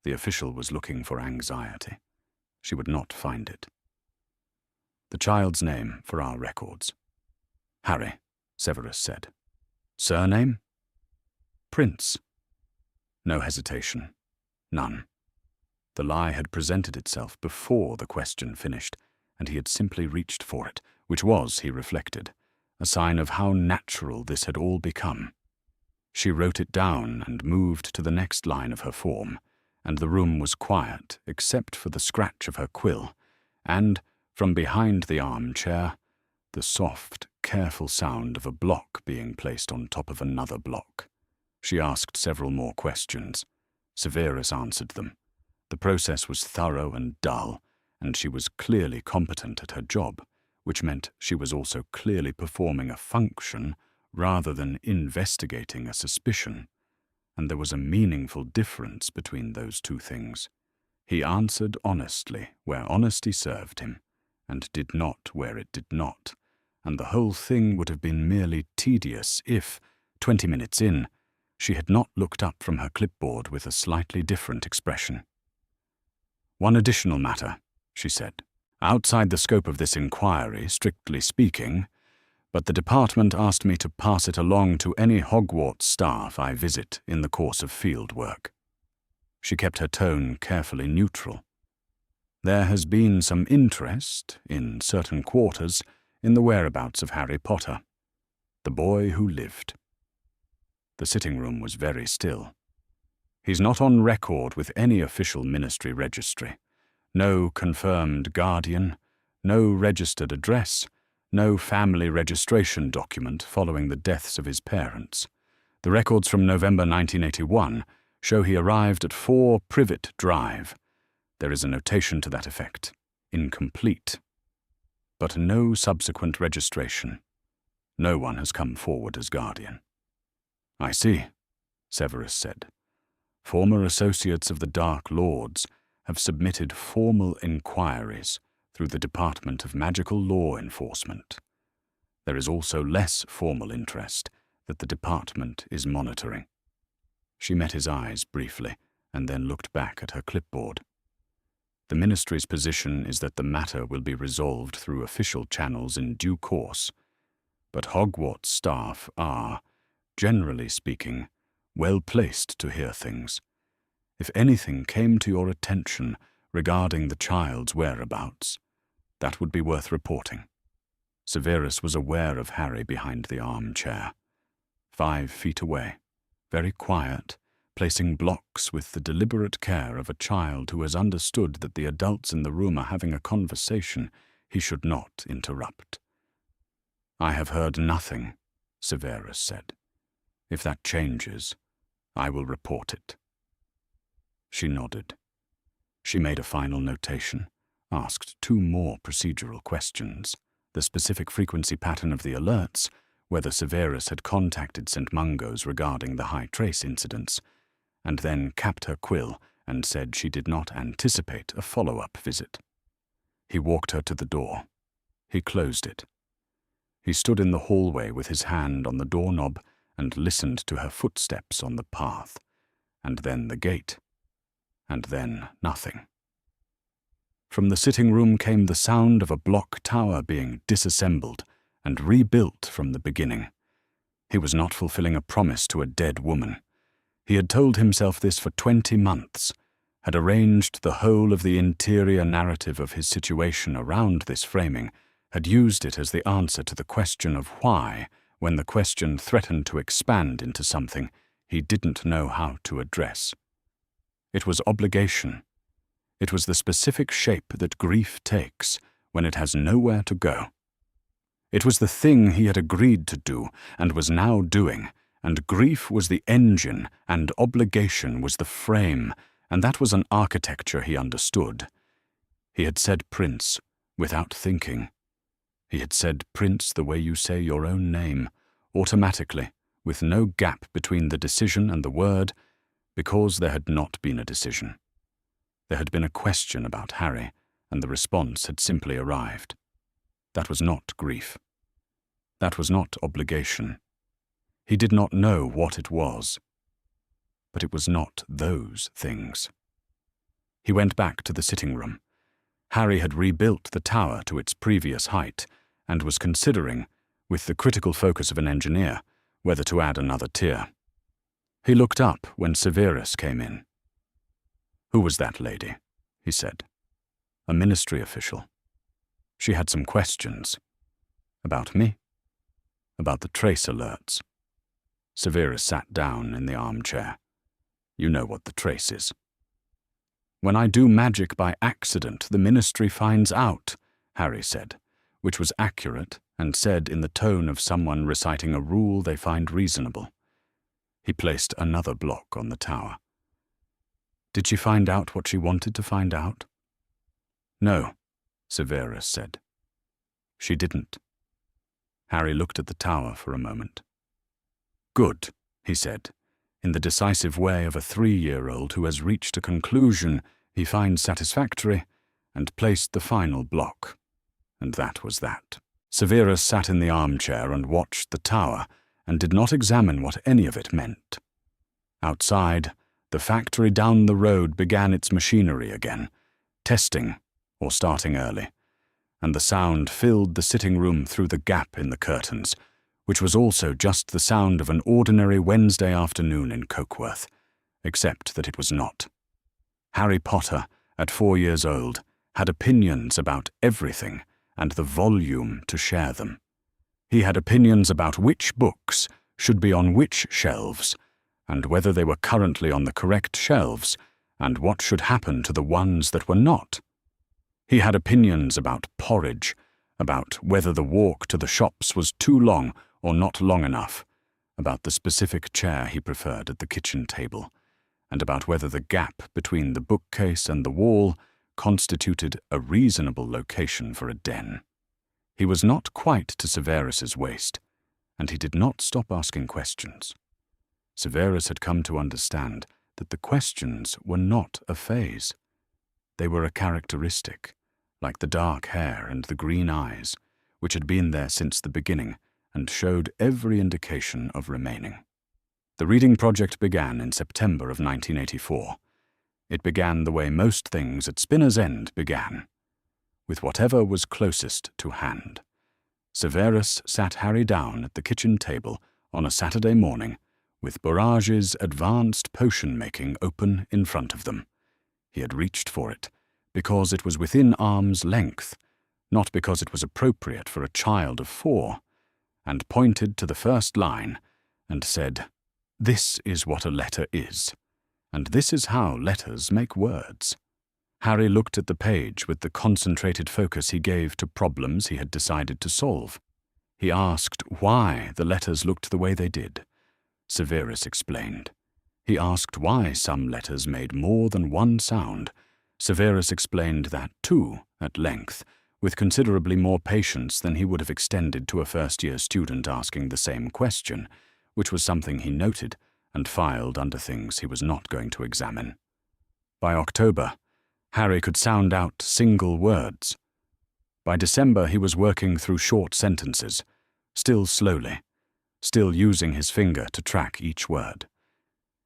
The official was looking for anxiety. She would not find it. The child's name for our records. Harry, Severus said. Surname? Prince. No hesitation. None. The lie had presented itself before the question finished, and he had simply reached for it, which was, he reflected, a sign of how natural this had all become. She wrote it down and moved to the next line of her form, and the room was quiet except for the scratch of her quill, and, from behind the armchair, the soft, careful sound of a block being placed on top of another block. She asked several more questions. Severus answered them. The process was thorough and dull, and she was clearly competent at her job, which meant she was also clearly performing a function rather than investigating a suspicion, and there was a meaningful difference between those two things. He answered honestly where honesty served him, and did not where it did not, and the whole thing would have been merely tedious if, 20 minutes in, she had not looked up from her clipboard with a slightly different expression. One additional matter, she said, outside the scope of this inquiry, strictly speaking, but the department asked me to pass it along to any Hogwarts staff I visit in the course of field work. She kept her tone carefully neutral. There has been some interest, in certain quarters, in the whereabouts of Harry Potter, the boy who lived. The sitting room was very still. He's not on record with any official ministry registry. No confirmed guardian, no registered address, no family registration document following the deaths of his parents. The records from November 1981 show he arrived at 4 Privet Drive. There is a notation to that effect. Incomplete. But no subsequent registration. No one has come forward as guardian. I see, Severus said. Former associates of the Dark Lords have submitted formal inquiries through the Department of Magical Law Enforcement. There is also less formal interest that the department is monitoring. She met his eyes briefly and then looked back at her clipboard. The ministry's position is that the matter will be resolved through official channels in due course, but Hogwarts staff are, generally speaking, well placed to hear things. If anything came to your attention regarding the child's whereabouts, that would be worth reporting. Severus was aware of Harry behind the armchair, 5 feet away, very quiet, placing blocks with the deliberate care of a child who has understood that the adults in the room are having a conversation he should not interrupt. "I have heard nothing," Severus said. "If that changes, I will report it." She nodded. She made a final notation, asked 2 more procedural questions, the specific frequency pattern of the alerts, whether Severus had contacted St. Mungo's regarding the high trace incidents, and then capped her quill and said she did not anticipate a follow-up visit. He walked her to the door. He closed it. He stood in the hallway with his hand on the doorknob and listened to her footsteps on the path, and then the gate, and then nothing. From the sitting room came the sound of a block tower being disassembled and rebuilt from the beginning. He was not fulfilling a promise to a dead woman. He had told himself this for 20 months, had arranged the whole of the interior narrative of his situation around this framing, had used it as the answer to the question of why, when the question threatened to expand into something he didn't know how to address. It was obligation. It was the specific shape that grief takes when it has nowhere to go. It was the thing he had agreed to do and was now doing, and grief was the engine and obligation was the frame, and that was an architecture he understood. He had said Prince without thinking. He had said Prince the way you say your own name, automatically, with no gap between the decision and the word, because there had not been a decision. There had been a question about Harry, and the response had simply arrived. That was not grief. That was not obligation. He did not know what it was. But it was not those things. He went back to the sitting room. Harry had rebuilt the tower to its previous height and was considering, with the critical focus of an engineer, whether to add another tier. He looked up when Severus came in. "Who was that lady?" he said. "A ministry official. She had some questions. About me? About the trace alerts." Severus sat down in the armchair. "You know what the trace is." "When I do magic by accident, the ministry finds out," Harry said, which was accurate and said in the tone of someone reciting a rule they find reasonable. He placed another block on the tower. "Did she find out what she wanted to find out?" "No," Severus said. "She didn't." Harry looked at the tower for a moment. "Good," he said, in the decisive way of a 3-year-old who has reached a conclusion he finds satisfactory, and placed the final block. And that was that. Severus sat in the armchair and watched the tower, and did not examine what any of it meant. Outside, the factory down the road began its machinery again, testing, or starting early, and the sound filled the sitting room through the gap in the curtains, which was also just the sound of an ordinary Wednesday afternoon in Cokeworth, except that it was not. Harry Potter, at 4 years old, had opinions about everything and the volume to share them. He had opinions about which books should be on which shelves, and whether they were currently on the correct shelves, and what should happen to the ones that were not. He had opinions about porridge, about whether the walk to the shops was too long or not long enough, about the specific chair he preferred at the kitchen table, and about whether the gap between the bookcase and the wall constituted a reasonable location for a den. He was not quite to Severus's waist, and he did not stop asking questions. Severus had come to understand that the questions were not a phase. They were a characteristic, like the dark hair and the green eyes, which had been there since the beginning and showed every indication of remaining. The reading project began in September of 1984. It began the way most things at Spinner's End began, with whatever was closest to hand. Severus sat Harry down at the kitchen table on a Saturday morning with Borage's advanced potion-making open in front of them. He had reached for it because it was within arm's length, not because it was appropriate for a child of 4, and pointed to the first line and said, "This is what a letter is, and this is how letters make words." Harry looked at the page with the concentrated focus he gave to problems he had decided to solve. He asked why the letters looked the way they did. Severus explained. He asked why some letters made more than one sound. Severus explained that too, at length, with considerably more patience than he would have extended to a first-year student asking the same question, which was something he noted and filed under things he was not going to examine. By October, Harry could sound out single words. By December, he was working through short sentences, still slowly, still using his finger to track each word.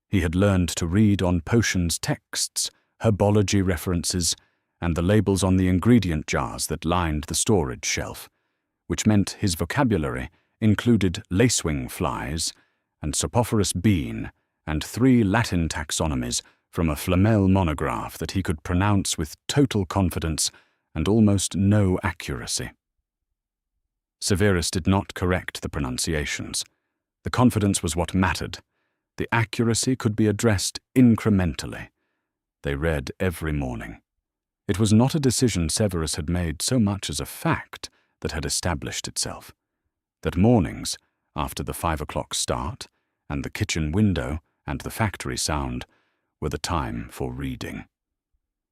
He had learned to read on potions texts, herbology references, and the labels on the ingredient jars that lined the storage shelf, which meant his vocabulary included lacewing flies and sopophorus bean and 3 Latin taxonomies from a Flamel monograph that he could pronounce with total confidence and almost no accuracy. Severus did not correct the pronunciations. The confidence was what mattered. The accuracy could be addressed incrementally. They read every morning. It was not a decision Severus had made so much as a fact that had established itself. That mornings, after the 5 o'clock start, and the kitchen window and the factory sound, were the time for reading.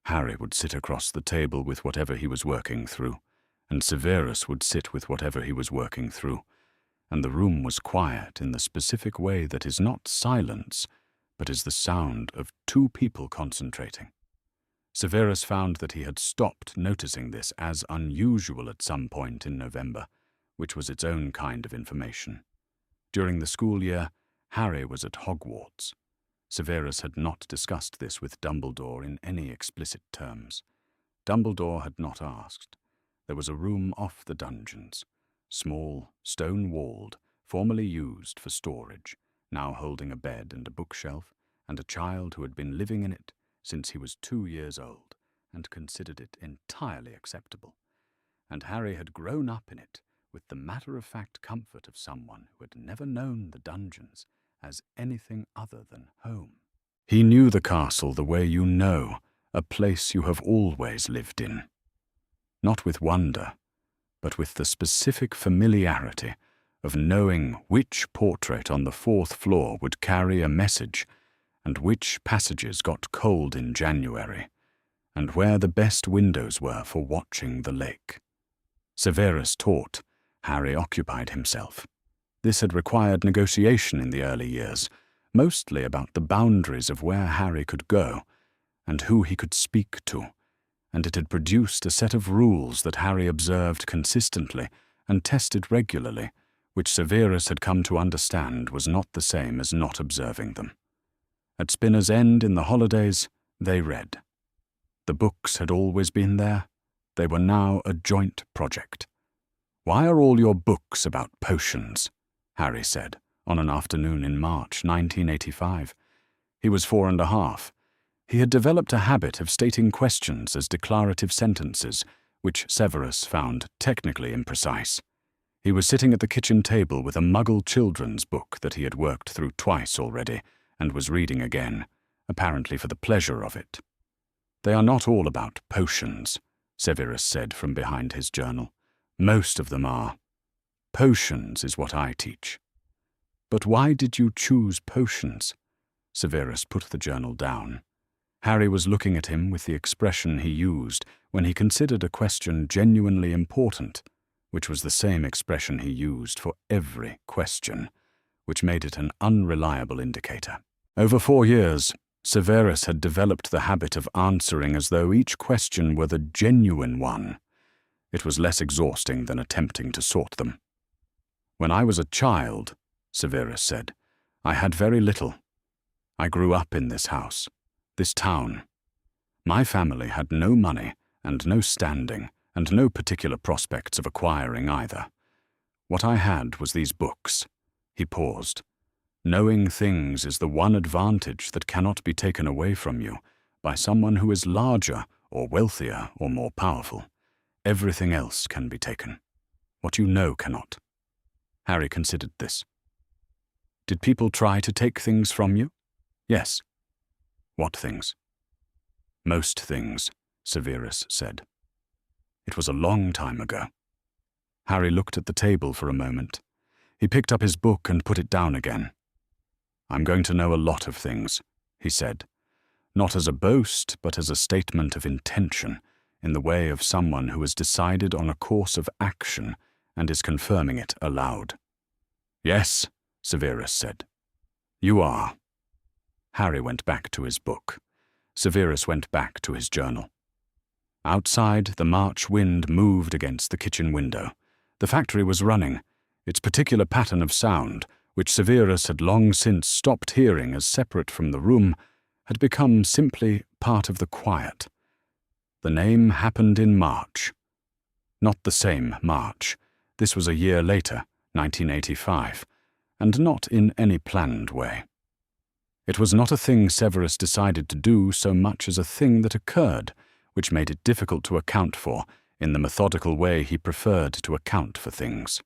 Harry would sit across the table with whatever he was working through, and Severus would sit with whatever he was working through, and the room was quiet in the specific way that is not silence, but is the sound of 2 people concentrating. Severus found that he had stopped noticing this as unusual at some point in November, which was its own kind of information. During the school year, Harry was at Hogwarts. Severus had not discussed this with Dumbledore in any explicit terms. Dumbledore had not asked. There was a room off the dungeons, small, stone-walled, formerly used for storage, now holding a bed and a bookshelf, and a child who had been living in it since he was 2 years old and considered it entirely acceptable. And Harry had grown up in it with the matter-of-fact comfort of someone who had never known the dungeons as anything other than home. He knew the castle the way you know a place you have always lived in. Not with wonder, but with the specific familiarity of knowing which portrait on the 4th floor would carry a message, and which passages got cold in January, and where the best windows were for watching the lake. Severus taught, Harry occupied himself. This had required negotiation in the early years, mostly about the boundaries of where Harry could go and who he could speak to, and it had produced a set of rules that Harry observed consistently and tested regularly, which Severus had come to understand was not the same as not observing them. At Spinner's End in the holidays, they read. The books had always been there. They were now a joint project. "Why are all your books about potions?" Harry said, on an afternoon in March 1985. He was 4 and a half. He had developed a habit of stating questions as declarative sentences, which Severus found technically imprecise. He was sitting at the kitchen table with a Muggle children's book that he had worked through twice already, and was reading again, apparently for the pleasure of it. "They are not all about potions," Severus said from behind his journal. "Most of them are. Potions is what I teach." "But why did you choose potions?" Severus put the journal down. Harry was looking at him with the expression he used when he considered a question genuinely important, which was the same expression he used for every question, which made it an unreliable indicator. Over 4 years, Severus had developed the habit of answering as though each question were the genuine one. It was less exhausting than attempting to sort them. "When I was a child," Severus said, "I had very little. I grew up in this house, this town. My family had no money and no standing and no particular prospects of acquiring either. What I had was these books." He paused. Knowing things is the one advantage that cannot be taken away from you by someone who is larger or wealthier or more powerful. Everything else can be taken. What you know cannot. Harry considered this. Did people try to take things from you? Yes. What things? Most things, Severus said. It was a long time ago. Harry looked at the table for a moment. He picked up his book and put it down again. I'm going to know a lot of things, he said, not as a boast, but as a statement of intention, in the way of someone who has decided on a course of action and is confirming it aloud. Yes, Severus said. You are. Harry went back to his book. Severus went back to his journal. Outside, the March wind moved against the kitchen window. The factory was running. Its particular pattern of sound, which Severus had long since stopped hearing as separate from the room, had become simply part of the quiet. The name happened in March. Not the same March. This was a year later, 1985, and not in any planned way. It was not a thing Severus decided to do so much as a thing that occurred, which made it difficult to account for in the methodical way he preferred to account for things.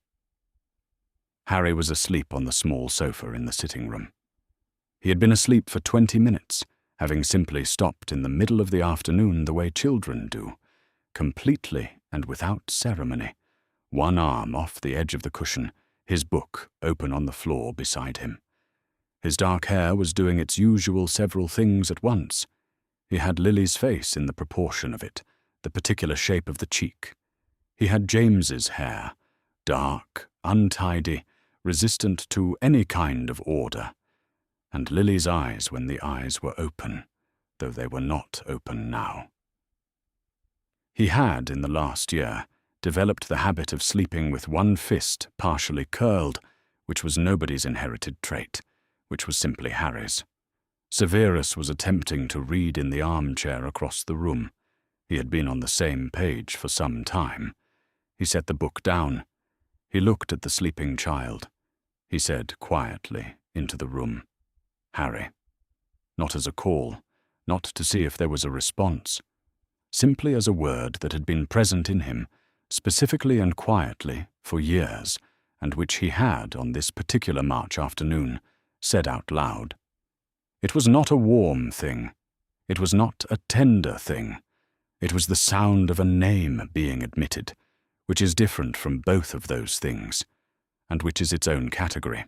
Harry was asleep on the small sofa in the sitting room. He had been asleep for 20 minutes, having simply stopped in the middle of the afternoon the way children do, completely and without ceremony, one arm off the edge of the cushion, his book open on the floor beside him. His dark hair was doing its usual several things at once. He had Lily's face in the proportion of it, the particular shape of the cheek. He had James's hair, dark, untidy, resistant to any kind of order, and Lily's eyes when the eyes were open, though they were not open now. He had, in the last year, developed the habit of sleeping with one fist partially curled, which was nobody's inherited trait, which was simply Harry's. Severus was attempting to read in the armchair across the room. He had been on the same page for some time. He set the book down. He looked at the sleeping child. He said quietly into the room, Harry. Not as a call, not to see if there was a response, simply as a word that had been present in him, specifically and quietly, for years, and which he had, on this particular March afternoon, said out loud. It was not a warm thing. It was not a tender thing. It was the sound of a name being admitted, which is different from both of those things, and which is its own category.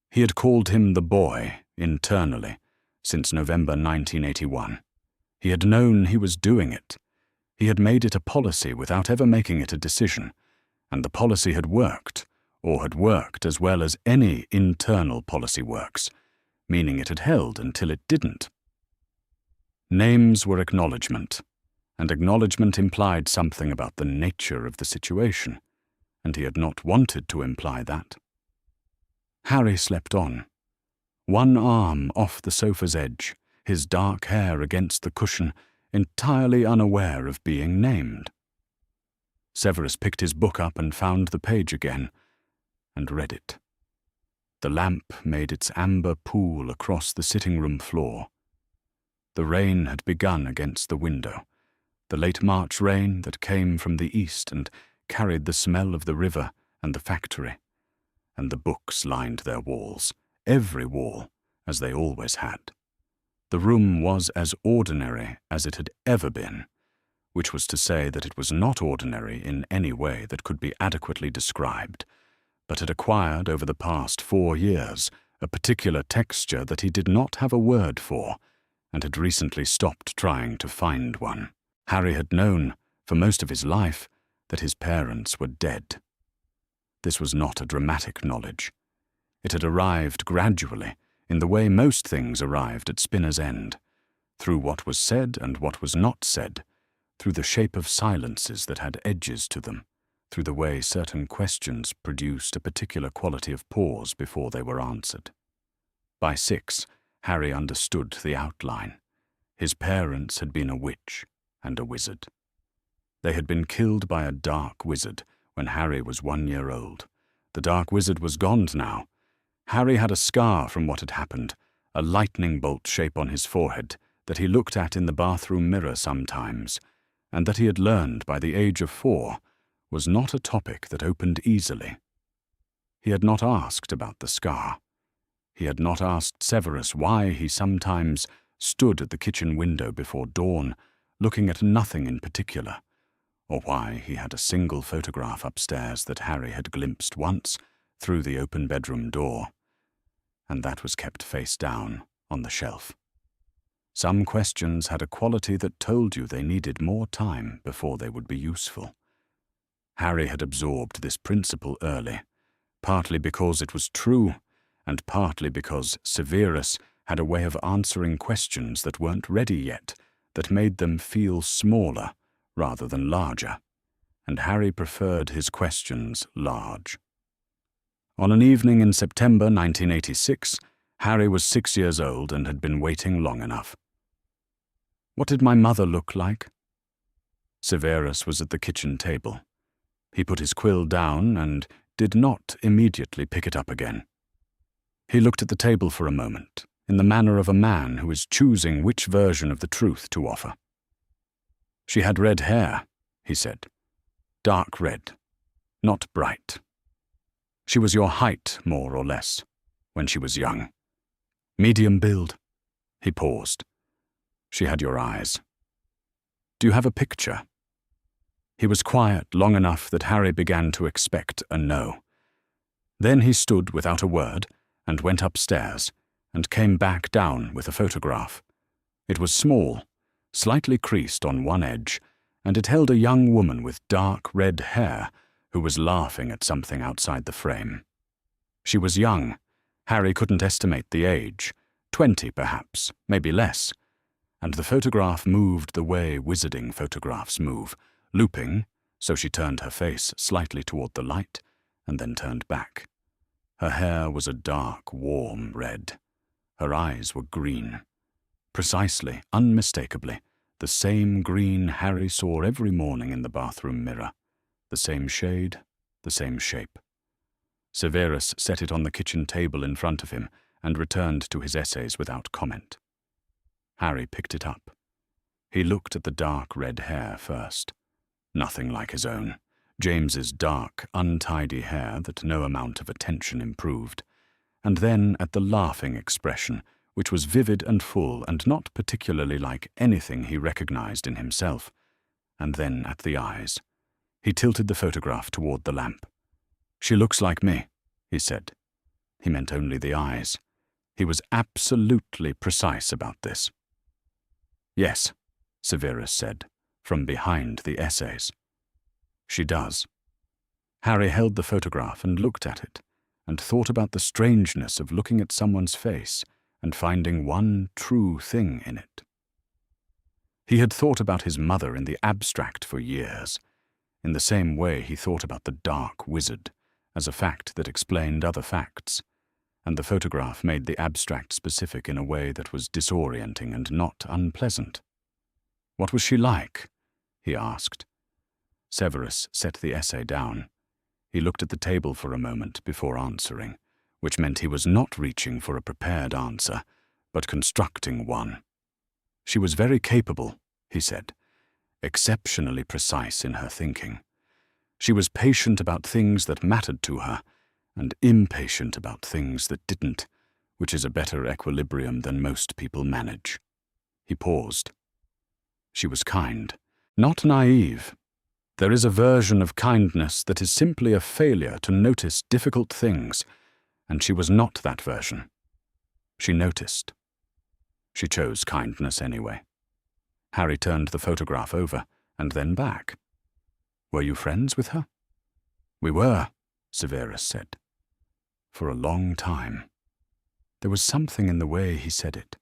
He had called him the boy, internally, since November 1981. He had known he was doing it. He had made it a policy without ever making it a decision, and the policy had worked, or had worked as well as any internal policy works, meaning it had held until it didn't. Names were acknowledgement, and acknowledgement implied something about the nature of the situation, and he had not wanted to imply that. Harry slept on, one arm off the sofa's edge, his dark hair against the cushion, entirely unaware of being named. Severus picked his book up and found the page again, and read it. The lamp made its amber pool across the sitting-room floor. The rain had begun against the window, the late March rain that came from the east and carried the smell of the river and the factory, and the books lined their walls, every wall, as they always had. The room was as ordinary as it had ever been, which was to say that it was not ordinary in any way that could be adequately described, but had acquired over the past 4 years a particular texture that he did not have a word for, and had recently stopped trying to find one. Harry had known, for most of his life, that his parents were dead. This was not a dramatic knowledge. It had arrived gradually, in the way most things arrived at Spinner's End, through what was said and what was not said, through the shape of silences that had edges to them, through the way certain questions produced a particular quality of pause before they were answered. By 6, Harry understood the outline. His parents had been a witch and a wizard. They had been killed by a dark wizard when Harry was 1 year old. The dark wizard was gone now. Harry had a scar from what had happened, a lightning bolt shape on his forehead that he looked at in the bathroom mirror sometimes, and that he had learned by the age of 4 was not a topic that opened easily. He had not asked about the scar. He had not asked Severus why he sometimes stood at the kitchen window before dawn, looking at nothing in particular, or why he had a single photograph upstairs that Harry had glimpsed once through the open bedroom door, and that was kept face down on the shelf. Some questions had a quality that told you they needed more time before they would be useful. Harry had absorbed this principle early, partly because it was true, and partly because Severus had a way of answering questions that weren't ready yet, that made them feel smaller rather than larger, and Harry preferred his questions large. On an evening in September 1986, Harry was 6 years old and had been waiting long enough. What did my mother look like? Severus was at the kitchen table. He put his quill down and did not immediately pick it up again. He looked at the table for a moment, in the manner of a man who is choosing which version of the truth to offer. She had red hair, he said. Dark red, not bright. She was your height, more or less, when she was young. Medium build. He paused. She had your eyes. Do you have a picture? He was quiet long enough that Harry began to expect a no. Then he stood without a word and went upstairs and came back down with a photograph. It was small, slightly creased on one edge, and it held a young woman with dark red hair who was laughing at something outside the frame. She was young. Harry couldn't estimate the age, 20 perhaps, maybe less, and the photograph moved the way wizarding photographs move, looping, so she turned her face slightly toward the light and then turned back. Her hair was a dark, warm red. Her eyes were green. Precisely, unmistakably, the same green Harry saw every morning in the bathroom mirror. The same shade, the same shape. Severus set it on the kitchen table in front of him and returned to his essays without comment. Harry picked it up. He looked at the dark red hair first. Nothing like his own. James's dark, untidy hair that no amount of attention improved, and then at the laughing expression, which was vivid and full and not particularly like anything he recognized in himself, and then at the eyes. He tilted the photograph toward the lamp. She looks like me, he said. He meant only the eyes. He was absolutely precise about this. Yes, Severus said, from behind the essays. She does. Harry held the photograph and looked at it, and thought about the strangeness of looking at someone's face and finding one true thing in it. He had thought about his mother in the abstract for years, in the same way he thought about the dark wizard, as a fact that explained other facts, and the photograph made the abstract specific in a way that was disorienting and not unpleasant. What was she like? He asked. Severus set the essay down. He looked at the table for a moment before answering, which meant he was not reaching for a prepared answer, but constructing one. She was very capable, he said, exceptionally precise in her thinking. She was patient about things that mattered to her, and impatient about things that didn't, which is a better equilibrium than most people manage. He paused. She was kind, not naive. There is a version of kindness that is simply a failure to notice difficult things, and she was not that version. She noticed. She chose kindness anyway. Harry turned the photograph over, and then back. Were you friends with her? We were, Severus said. For a long time. There was something in the way he said it.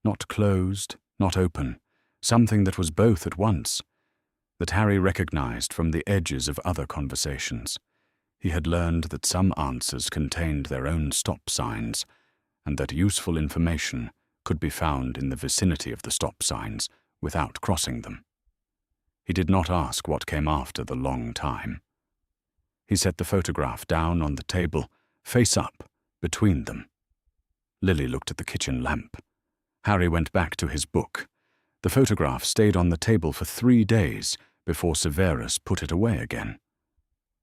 Not closed, not open, something that was both at once, that Harry recognized from the edges of other conversations. He had learned that some answers contained their own stop signs, and that useful information could be found in the vicinity of the stop signs without crossing them. He did not ask what came after the long time. He set the photograph down on the table, face up, between them. Lily looked at the kitchen lamp. Harry went back to his book. The photograph stayed on the table for 3 days before Severus put it away again.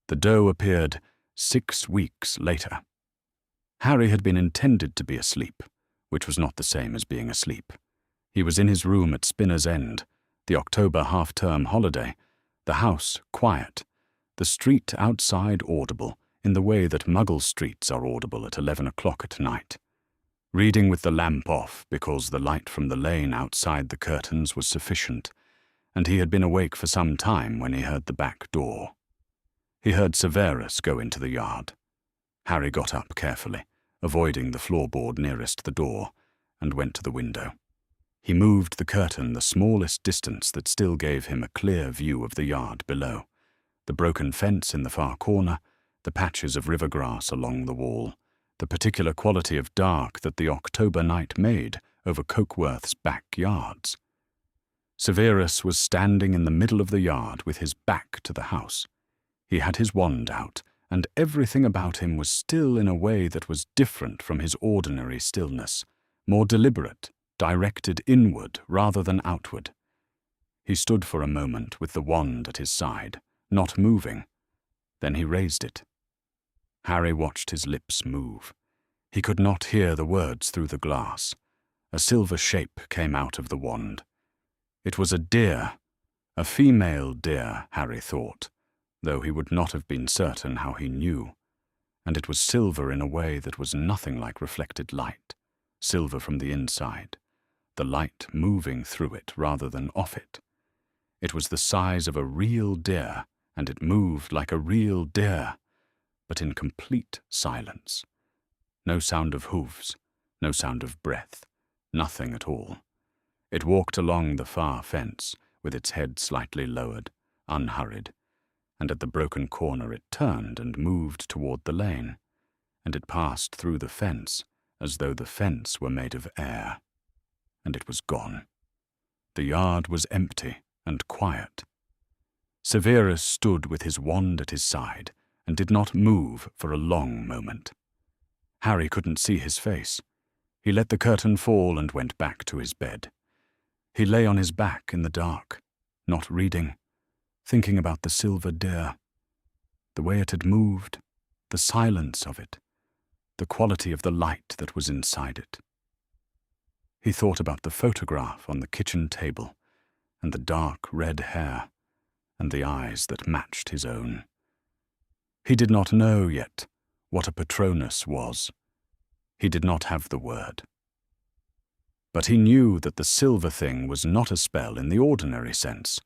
The doe appeared 6 weeks later. Harry had been intended to be asleep, which was not the same as being asleep. He was in his room at Spinner's End, the October half-term holiday, the house quiet, the street outside audible in the way that Muggle streets are audible at 11 o'clock at night. Reading with the lamp off because the light from the lane outside the curtains was sufficient, and he had been awake for some time when he heard the back door. He heard Severus go into the yard. Harry got up carefully, avoiding the floorboard nearest the door, and went to the window. He moved the curtain the smallest distance that still gave him a clear view of the yard below, the broken fence in the far corner, the patches of river grass along the wall, the particular quality of dark that the October night made over Cokeworth's backyards. Severus was standing in the middle of the yard with his back to the house. He had his wand out, and everything about him was still in a way that was different from his ordinary stillness, more deliberate, directed inward rather than outward. He stood for a moment with the wand at his side, not moving. Then he raised it. Harry watched his lips move. He could not hear the words through the glass. A silver shape came out of the wand. It was a deer, a female deer, Harry thought, though he would not have been certain how he knew, and it was silver in a way that was nothing like reflected light, silver from the inside, the light moving through it rather than off it. It was the size of a real deer, and it moved like a real deer, but in complete silence. No sound of hooves, no sound of breath, nothing at all. It walked along the far fence, with its head slightly lowered, unhurried, and at the broken corner it turned and moved toward the lane, and it passed through the fence as though the fence were made of air. And it was gone. The yard was empty and quiet. Severus stood with his wand at his side and did not move for a long moment. Harry couldn't see his face. He let the curtain fall and went back to his bed. He lay on his back in the dark, not reading, thinking about the silver deer, the way it had moved, the silence of it, the quality of the light that was inside it. He thought about the photograph on the kitchen table, and the dark red hair, and the eyes that matched his own. He did not know yet what a Patronus was. He did not have the word. But he knew that the silver thing was not a spell in the ordinary sense,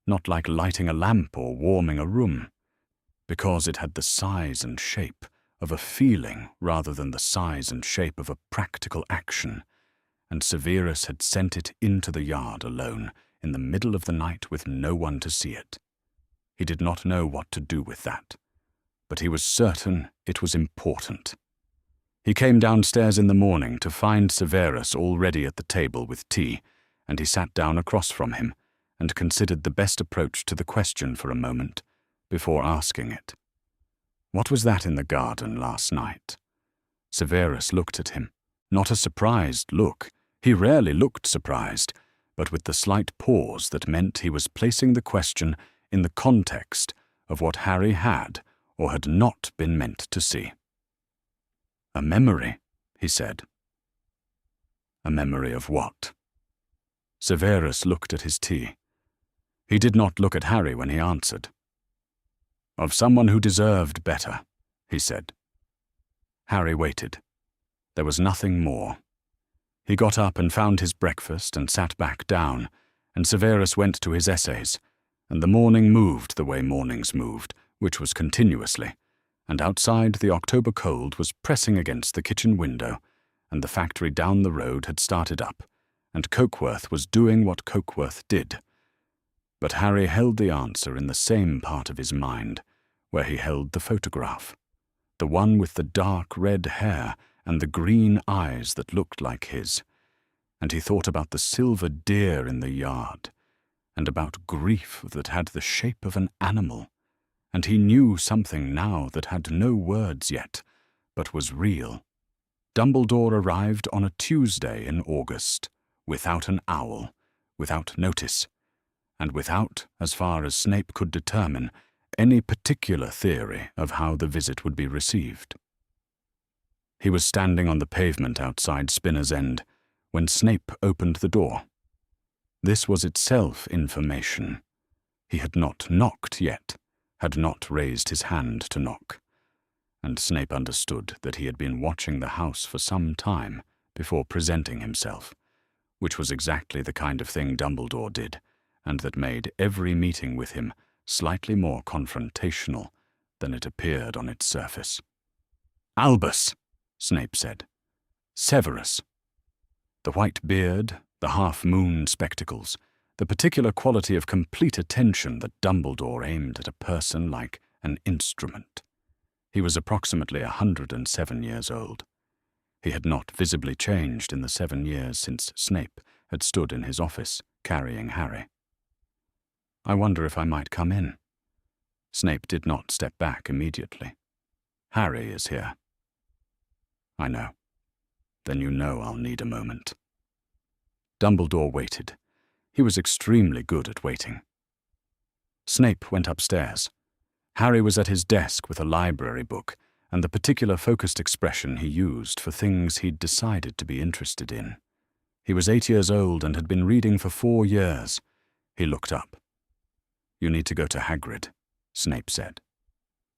not like lighting a lamp or warming a room, because it had the size and shape of a feeling rather than the size and shape of a practical action, and Severus had sent it into the yard alone, in the middle of the night with no one to see it. He did not know what to do with that, but he was certain it was important. He came downstairs in the morning to find Severus already at the table with tea, and he sat down across from him and considered the best approach to the question for a moment before asking it. What was that in the garden last night? Severus looked at him, not a surprised look. He rarely looked surprised, but with the slight pause that meant he was placing the question in the context of what Harry had or had not been meant to see. "A memory," he said. "A memory of what?" Severus looked at his tea. He did not look at Harry when he answered. "Of someone who deserved better," he said. Harry waited. There was nothing more. He got up and found his breakfast and sat back down, and Severus went to his essays, and the morning moved the way mornings moved, which was continuously, and outside the October cold was pressing against the kitchen window, and the factory down the road had started up, and Cokeworth was doing what Cokeworth did. But Harry held the answer in the same part of his mind, where he held the photograph, the one with the dark red hair and the green eyes that looked like his, and he thought about the silver deer in the yard, and about grief that had the shape of an animal, and he knew something now that had no words yet, but was real Dumbledore arrived on a Tuesday in August, without an owl, without notice, and without, as far as Snape could determine, any particular theory of how the visit would be received. He was standing on the pavement outside Spinner's End when Snape opened the door. This was itself information. He had not knocked yet, had not raised his hand to knock, and Snape understood that he had been watching the house for some time before presenting himself, which was exactly the kind of thing Dumbledore did, and that made every meeting with him slightly more confrontational than it appeared on its surface. "Albus," Snape said. "Severus." The white beard, the half-moon spectacles, the particular quality of complete attention that Dumbledore aimed at a person like an instrument. He was approximately 107 years old. He had not visibly changed in the 7 years since Snape had stood in his office carrying Harry. "I wonder if I might come in." Snape did not step back immediately. "Harry is here." "I know. Then you know I'll need a moment." Dumbledore waited. He was extremely good at waiting. Snape went upstairs. Harry was at his desk with a library book and the particular focused expression he used for things he'd decided to be interested in. He was 8 years old and had been reading for 4 years. He looked up. "You need to go to Hagrid," Snape said.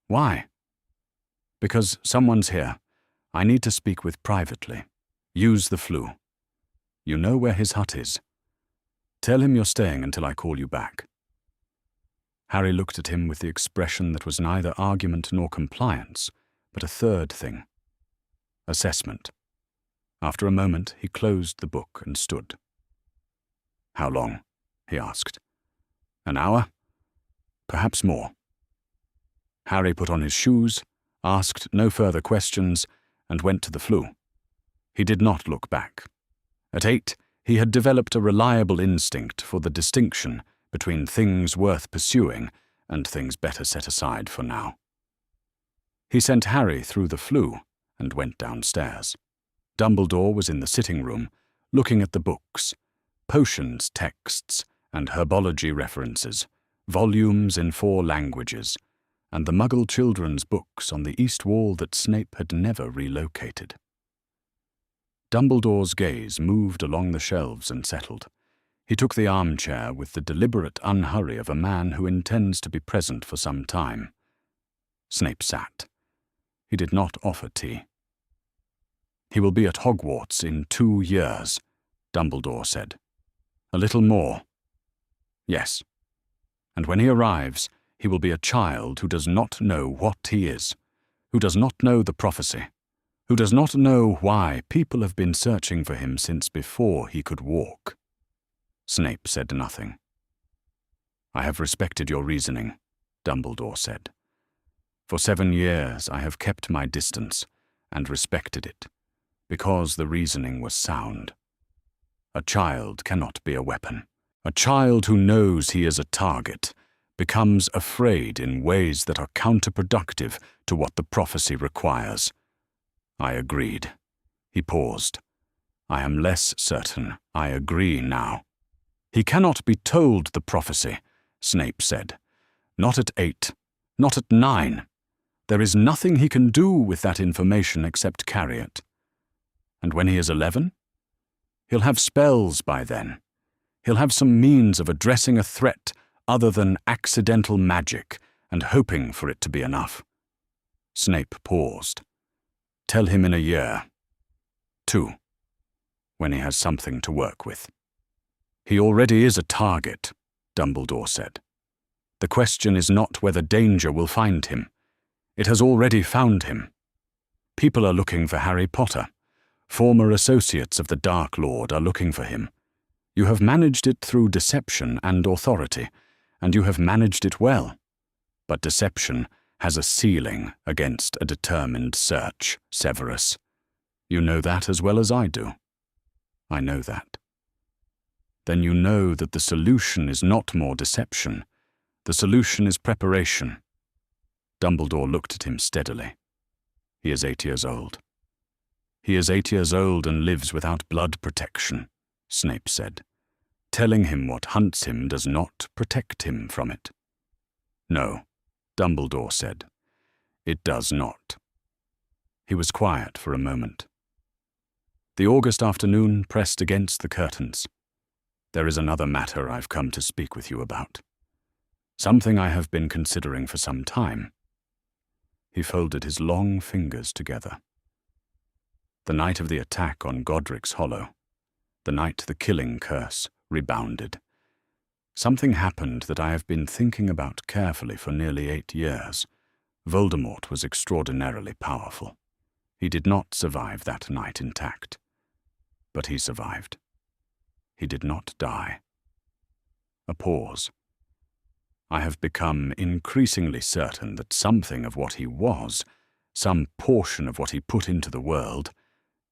"Why?" "Because someone's here. I need to speak with privately. Use the Floo. You know where his hut is. Tell him you're staying until I call you back." Harry looked at him with the expression that was neither argument nor compliance, but a third thing. Assessment. After a moment, he closed the book and stood. "How long?" he asked. "An hour? Perhaps more." Harry put on his shoes, asked no further questions, and went to the Floo. He did not look back. At 8, he had developed a reliable instinct for the distinction between things worth pursuing and things better set aside for now. He sent Harry through the Floo and went downstairs. Dumbledore was in the sitting room, looking at the books, potions texts and herbology references, volumes in 4 languages, and the Muggle children's books on the east wall that Snape had never relocated. Dumbledore's gaze moved along the shelves and settled. He took the armchair with the deliberate unhurry of a man who intends to be present for some time. Snape sat. He did not offer tea. "He will be at Hogwarts in 2 years, Dumbledore said. "A little more." "Yes. And when he arrives, he will be a child who does not know what he is, who does not know the prophecy, who does not know why people have been searching for him since before he could walk." Snape said nothing. "I have respected your reasoning," Dumbledore said. "For 7 years I have kept my distance and respected it, because the reasoning was sound. A child cannot be a weapon. A child who knows he is a target becomes afraid in ways that are counterproductive to what the prophecy requires." I agreed. He paused. "I am less certain I agree now." "He cannot be told the prophecy," Snape said. "Not at 8, not at 9. There is nothing he can do with that information except carry it. And when he is 11? He'll have spells by then. He'll have some means of addressing a threat other than accidental magic and hoping for it to be enough." Snape paused. "Tell him in a year. 2. When he has something to work with." "He already is a target," Dumbledore said. "The question is not whether danger will find him. It has already found him. People are looking for Harry Potter. Former associates of the Dark Lord are looking for him. You have managed it through deception and authority, and you have managed it well. But deception has a ceiling against a determined search, Severus. You know that as well as I do." "I know that." "Then you know that the solution is not more deception. The solution is preparation." Dumbledore looked at him steadily. "He is 8 years old. "He is 8 years old and lives without blood protection," Snape said. "Telling him what hunts him does not protect him from it." "No," Dumbledore said. "It does not." He was quiet for a moment. The August afternoon pressed against the curtains. "There is another matter I've come to speak with you about. Something I have been considering for some time." He folded his long fingers together. The night of the attack on Godric's Hollow, the night the killing curse rebounded, something happened that I have been thinking about carefully for nearly 8 years. Voldemort was extraordinarily powerful. He did not survive that night intact. But he survived. He did not die. A pause. "I have become increasingly certain that something of what he was, some portion of what he put into the world,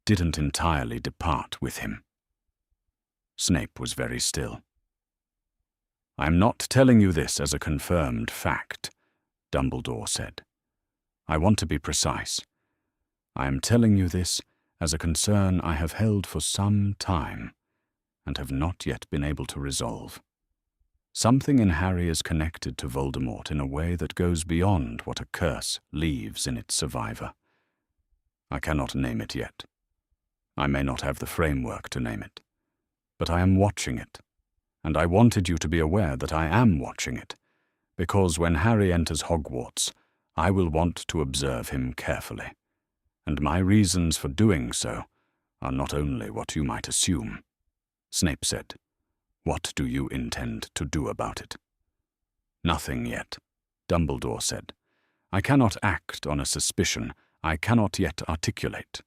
didn't entirely depart with him." Snape was very still. "I'm not telling you this as a confirmed fact," Dumbledore said. "I want to be precise. I am telling you this as a concern I have held for some time and have not yet been able to resolve. Something in Harry is connected to Voldemort in a way that goes beyond what a curse leaves in its survivor. I cannot name it yet. I may not have the framework to name it. But I am watching it, and I wanted you to be aware that I am watching it, because when Harry enters Hogwarts, I will want to observe him carefully, and my reasons for doing so are not only what you might assume." Snape said. "What do you intend to do about it?" "Nothing yet," Dumbledore said. "I cannot act on a suspicion I cannot yet articulate.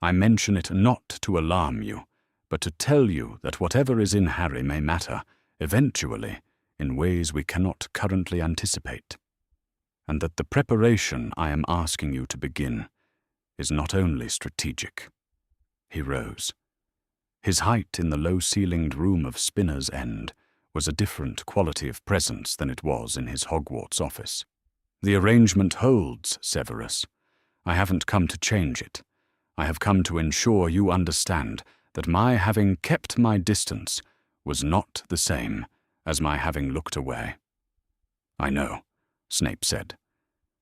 I mention it not to alarm you, but to tell you that whatever is in Harry may matter, eventually, in ways we cannot currently anticipate, and that the preparation I am asking you to begin is not only strategic." He rose. His height in the low-ceilinged room of Spinner's End was a different quality of presence than it was in his Hogwarts office. "The arrangement holds, Severus. I haven't come to change it. I have come to ensure you understand that my having kept my distance was not the same as my having looked away." "I know," Snape said.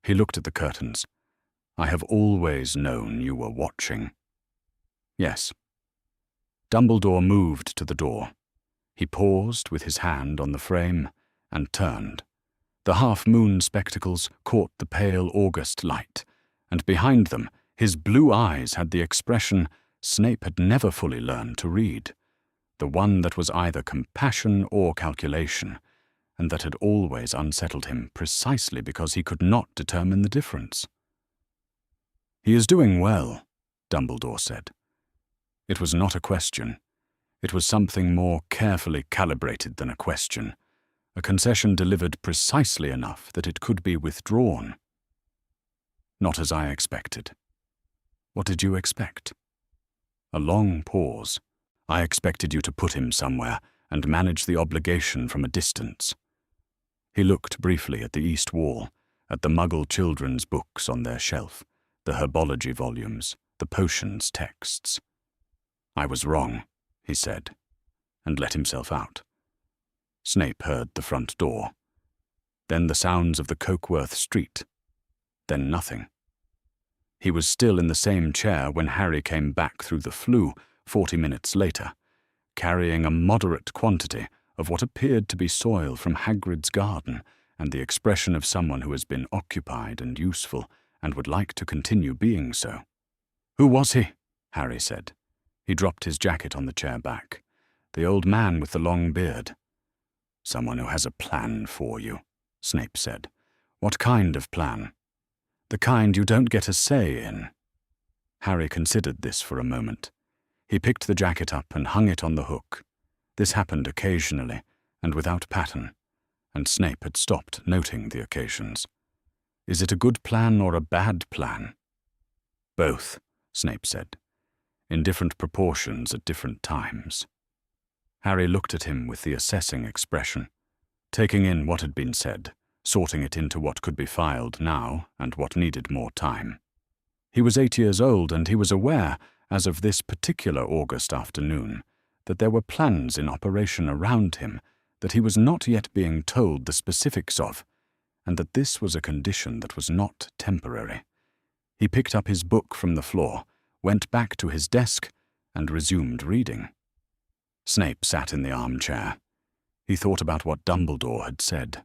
He looked at the curtains. "I have always known you were watching." "Yes." Dumbledore moved to the door. He paused with his hand on the frame and turned. The half-moon spectacles caught the pale August light, and behind them his blue eyes had the expression Snape had never fully learned to read, the one that was either compassion or calculation, and that had always unsettled him precisely because he could not determine the difference. "He is doing well," Dumbledore said. It was not a question. It was something more carefully calibrated than a question, a concession delivered precisely enough that it could be withdrawn. "Not as I expected." "What did you expect?" A long pause. "I expected you to put him somewhere and manage the obligation from a distance." He looked briefly at the east wall, at the Muggle children's books on their shelf, the herbology volumes, the potions texts. "I was wrong," he said, and let himself out. Snape heard the front door. Then the sounds of the Cokeworth street. Then nothing. He was still in the same chair when Harry came back through the flue 40 minutes later, carrying a moderate quantity of what appeared to be soil from Hagrid's garden and the expression of someone who has been occupied and useful and would like to continue being so. "Who was he?" Harry said. He dropped his jacket on the chair back. "The old man with the long beard." "Someone who has a plan for you," Snape said. "What kind of plan?" "The kind you don't get a say in." Harry considered this for a moment. He picked the jacket up and hung it on the hook. This happened occasionally, and without pattern, and Snape had stopped noting the occasions. "Is it a good plan or a bad plan?" "Both," Snape said, "in different proportions at different times." Harry looked at him with the assessing expression, taking in what had been said, sorting it into what could be filed now and what needed more time. He was 8 years old, and he was aware, as of this particular August afternoon, that there were plans in operation around him that he was not yet being told the specifics of, and that this was a condition that was not temporary. He picked up his book from the floor, went back to his desk, and resumed reading. Snape sat in the armchair. He thought about what Dumbledore had said.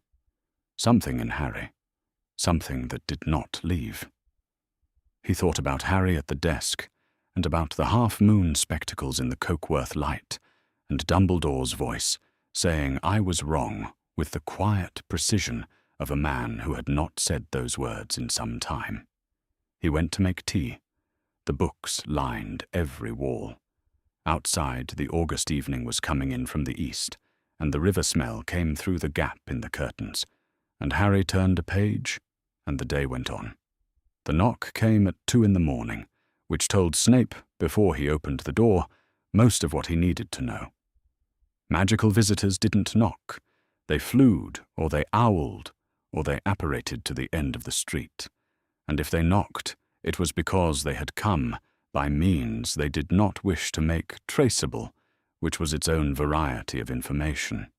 Something in Harry. Something that did not leave. He thought about Harry at the desk, and about the half-moon spectacles in the Cokeworth light, and Dumbledore's voice saying I was wrong with the quiet precision of a man who had not said those words in some time. He went to make tea. The books lined every wall. Outside, the August evening was coming in from the east, and the river smell came through the gap in the curtains, and Harry turned a page, and the day went on. The knock came at 2 a.m, which told Snape, before he opened the door, most of what he needed to know. Magical visitors didn't knock. They flewed, or they owled, or they apparated to the end of the street. And if they knocked, it was because they had come by means they did not wish to make traceable, which was its own variety of information.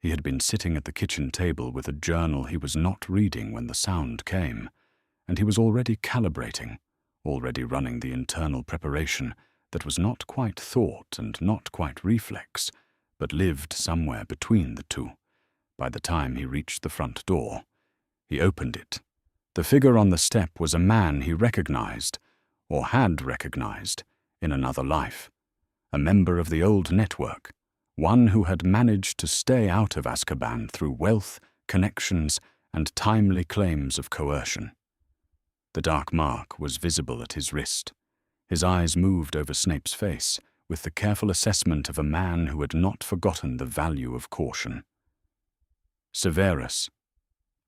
He had been sitting at the kitchen table with a journal he was not reading when the sound came, and he was already calibrating, already running the internal preparation that was not quite thought and not quite reflex, but lived somewhere between the two. By the time he reached the front door, he opened it. The figure on the step was a man he recognized, or had recognized, in another life. A member of the old network, one who had managed to stay out of Azkaban through wealth, connections, and timely claims of coercion. The dark mark was visible at his wrist. His eyes moved over Snape's face with the careful assessment of a man who had not forgotten the value of caution. Severus.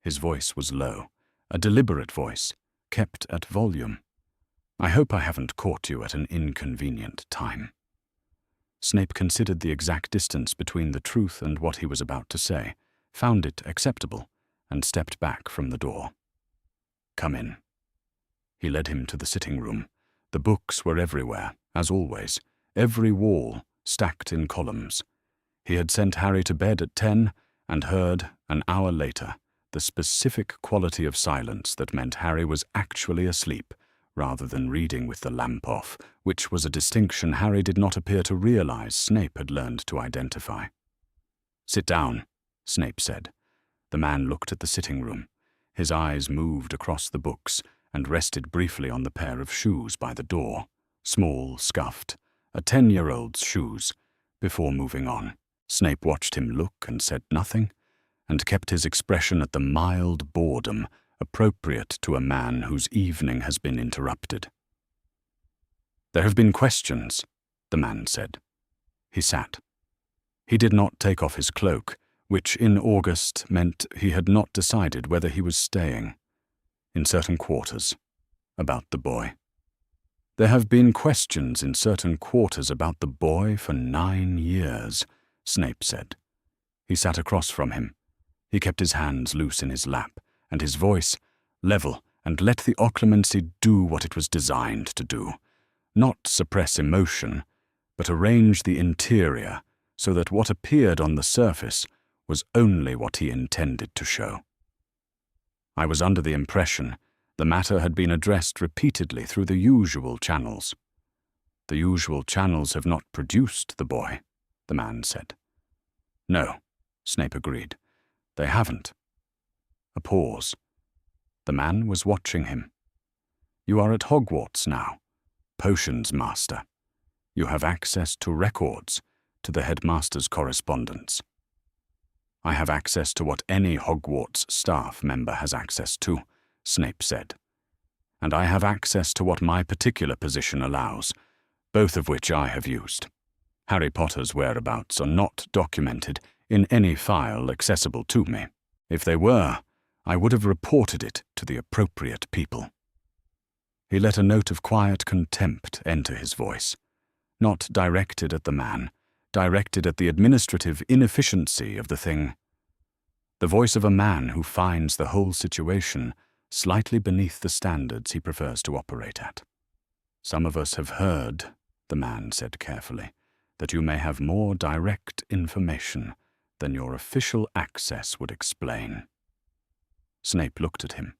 His voice was low, a deliberate voice, kept at volume. I hope I haven't caught you at an inconvenient time. Snape considered the exact distance between the truth and what he was about to say, found it acceptable, and stepped back from the door. Come in. He led him to the sitting room. The books were everywhere, as always, every wall stacked in columns. He had sent Harry to bed at 10 and heard, an hour later, the specific quality of silence that meant Harry was actually asleep, rather than reading with the lamp off, which was a distinction Harry did not appear to realize Snape had learned to identify. Sit down, Snape said. The man looked at the sitting room. His eyes moved across the books and rested briefly on the pair of shoes by the door, small, scuffed, a 10-year-old's shoes, before moving on. Snape watched him look and said nothing, and kept his expression at the mild boredom appropriate to a man whose evening has been interrupted. There have been questions, the man said. He sat. He did not take off his cloak, which in August meant he had not decided whether he was staying. In certain quarters, about the boy. There have been questions in certain quarters about the boy for 9 years, Snape said. He sat across from him. He kept his hands loose in his lap, and his voice level, and let the occlumency do what it was designed to do. Not suppress emotion, but arrange the interior so that what appeared on the surface was only what he intended to show. I was under the impression the matter had been addressed repeatedly through the usual channels. The usual channels have not produced the boy, the man said. No, Snape agreed. They haven't. A pause. The man was watching him. You are at Hogwarts now, Potions Master. You have access to records, to the headmaster's correspondence. I have access to what any Hogwarts staff member has access to, Snape said. And I have access to what my particular position allows, both of which I have used. Harry Potter's whereabouts are not documented in any file accessible to me. If they were, I would have reported it to the appropriate people. He let a note of quiet contempt enter his voice, not directed at the man, directed at the administrative inefficiency of the thing. The voice of a man who finds the whole situation slightly beneath the standards he prefers to operate at. Some of us have heard, the man said carefully, that you may have more direct information than your official access would explain. Snape looked at him.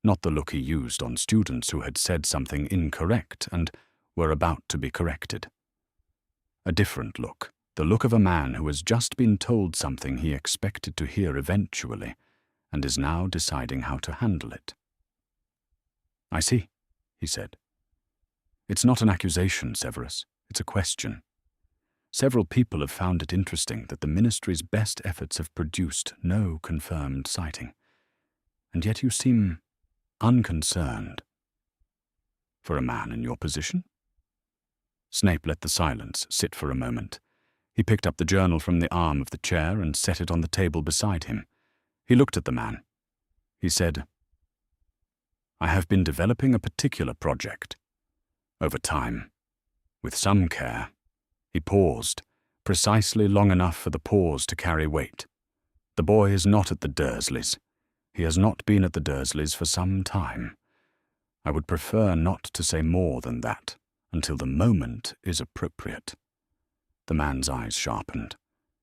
Not the look he used on students who had said something incorrect and were about to be corrected. A different look, the look of a man who has just been told something he expected to hear eventually and is now deciding how to handle it. "I see," he said. "It's not an accusation, Severus. It's a question. Several people have found it interesting that the Ministry's best efforts have produced no confirmed sighting. And yet you seem unconcerned. For a man in your position?" Snape let the silence sit for a moment. He picked up the journal from the arm of the chair and set it on the table beside him. He looked at the man. He said, "I have been developing a particular project. Over time, with some care." He paused, precisely long enough for the pause to carry weight. "The boy is not at the Dursleys. He has not been at the Dursleys for some time. I would prefer not to say more than that until the moment is appropriate." The man's eyes sharpened.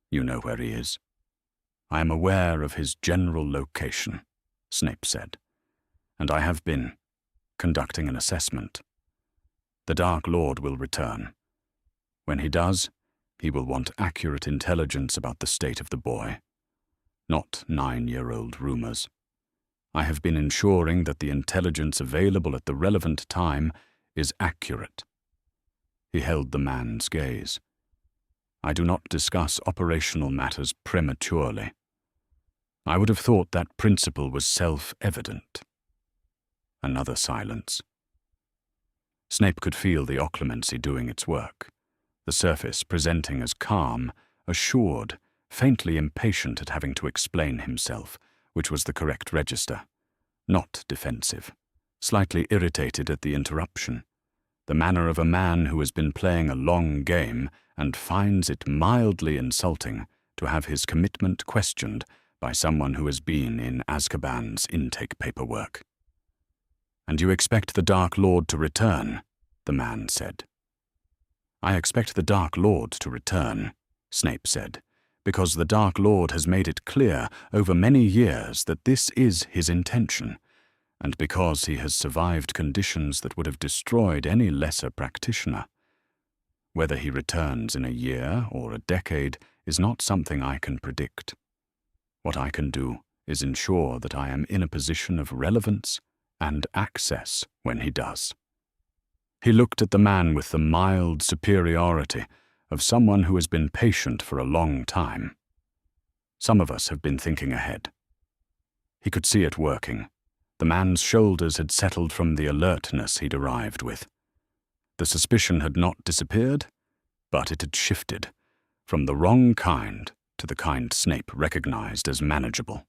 "You know where he is?" "I am aware of his general location," Snape said, "and I have been conducting an assessment. The Dark Lord will return. When he does, he will want accurate intelligence about the state of the boy, not 9-year-old rumors. I have been ensuring that the intelligence available at the relevant time is accurate." He held the man's gaze. "I do not discuss operational matters prematurely. I would have thought that principle was self-evident." Another silence. Snape could feel the occlumency doing its work, the surface presenting as calm, assured, faintly impatient at having to explain himself, which was the correct register, not defensive, slightly irritated at the interruption, the manner of a man who has been playing a long game and finds it mildly insulting to have his commitment questioned by someone who has been in Azkaban's intake paperwork. "And you expect the Dark Lord to return?" the man said. "I expect the Dark Lord to return," Snape said, "because the Dark Lord has made it clear over many years that this is his intention, and because he has survived conditions that would have destroyed any lesser practitioner. Whether he returns in a year or a decade is not something I can predict. What I can do is ensure that I am in a position of relevance and access when he does." He looked at the man with the mild superiority of someone who has been patient for a long time. Some of us have been thinking ahead. He could see it working. The man's shoulders had settled from the alertness he'd arrived with. The suspicion had not disappeared, but it had shifted, from the wrong kind to the kind Snape recognized as manageable.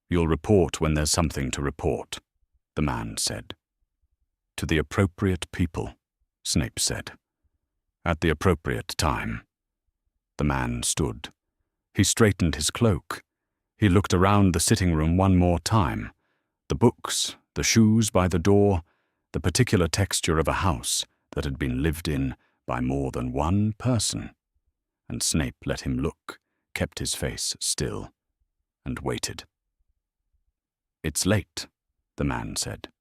"You'll report when there's something to report," the man said. "To the appropriate people," Snape said. "At the appropriate time." The man stood. He straightened his cloak. He looked around the sitting room one more time. The books, the shoes by the door, the particular texture of a house that had been lived in by more than one person. And Snape let him look, kept his face still, and waited. "It's late," the man said.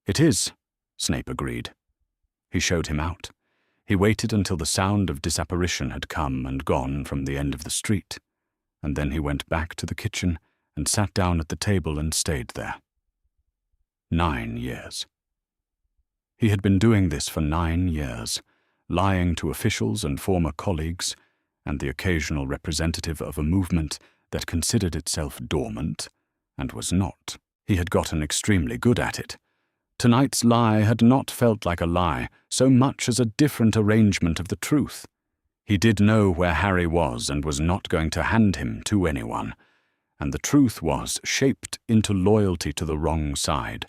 "It is," Snape agreed. He showed him out. He waited until the sound of disapparition had come and gone from the end of the street, and then he went back to the kitchen and sat down at the table and stayed there. 9 years. He had been doing this for 9 years, lying to officials and former colleagues, and the occasional representative of a movement that considered itself dormant, and was not. He had gotten extremely good at it. Tonight's lie had not felt like a lie so much as a different arrangement of the truth. He did know where Harry was and was not going to hand him to anyone, and the truth was shaped into loyalty to the wrong side,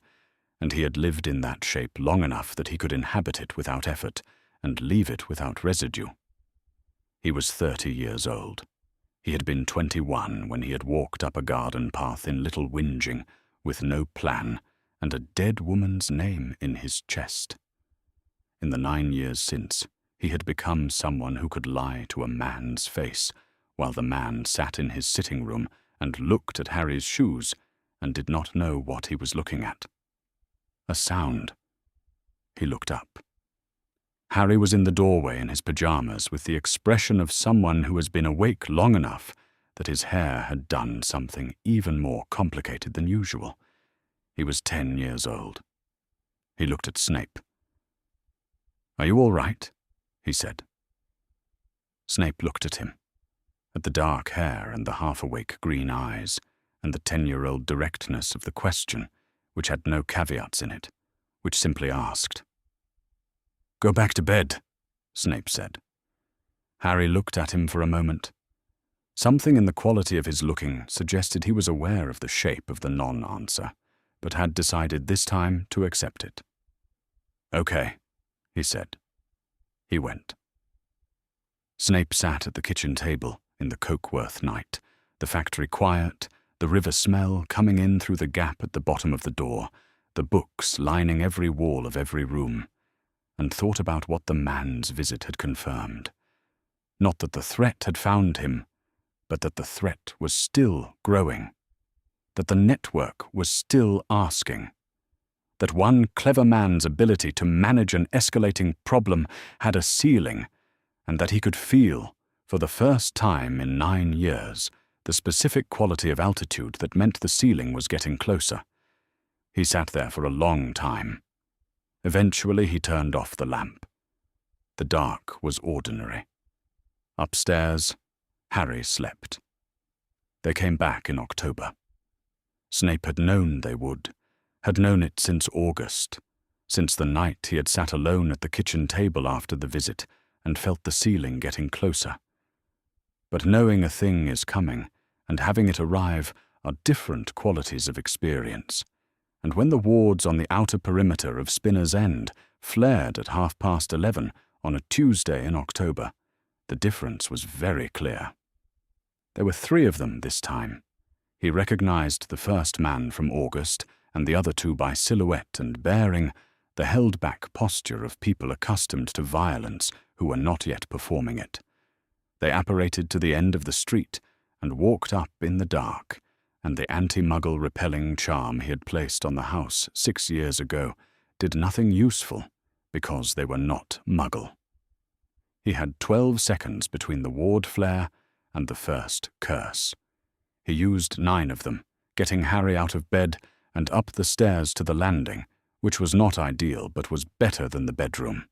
and he had lived in that shape long enough that he could inhabit it without effort and leave it without residue. He was 30 years old. He had been 21 when he had walked up a garden path in little whinging, with no plan, and a dead woman's name in his chest. In the 9 years since, he had become someone who could lie to a man's face, while the man sat in his sitting room and looked at Harry's shoes and did not know what he was looking at. A sound. He looked up. Harry was in the doorway in his pyjamas with the expression of someone who has been awake long enough that his hair had done something even more complicated than usual. He was 10 years old. He looked at Snape. "Are you all right?" he said. Snape looked at him, at the dark hair and the half-awake green eyes, and the 10-year-old directness of the question, which had no caveats in it, which simply asked. "Go back to bed," Snape said. Harry looked at him for a moment. Something in the quality of his looking suggested he was aware of the shape of the non-answer, but had decided this time to accept it. "Okay," he said. He went. Snape sat at the kitchen table in the Cokeworth night, the factory quiet, the river smell coming in through the gap at the bottom of the door, the books lining every wall of every room, and thought about what the man's visit had confirmed. Not that the threat had found him, but that the threat was still growing, that the network was still asking, that one clever man's ability to manage an escalating problem had a ceiling, and that he could feel, for the first time in 9 years, the specific quality of altitude that meant the ceiling was getting closer. He sat there for a long time. Eventually he turned off the lamp. The dark was ordinary. Upstairs, Harry slept. They came back in October. Snape had known they would, had known it since August, since the night he had sat alone at the kitchen table after the visit and felt the ceiling getting closer. But knowing a thing is coming and having it arrive are different qualities of experience. And when the wards on the outer perimeter of Spinner's End flared at 11:30 on a Tuesday in October, the difference was very clear. There were 3 of them this time. He recognized the first man from August and the other 2 by silhouette and bearing, the held-back posture of people accustomed to violence who were not yet performing it. They apparated to the end of the street and walked up in the dark, and the anti-muggle repelling charm he had placed on the house 6 years ago did nothing useful because they were not muggle. He had 12 seconds between the ward flare and the first curse. He used 9 of them, getting Harry out of bed and up the stairs to the landing, which was not ideal but was better than the bedroom.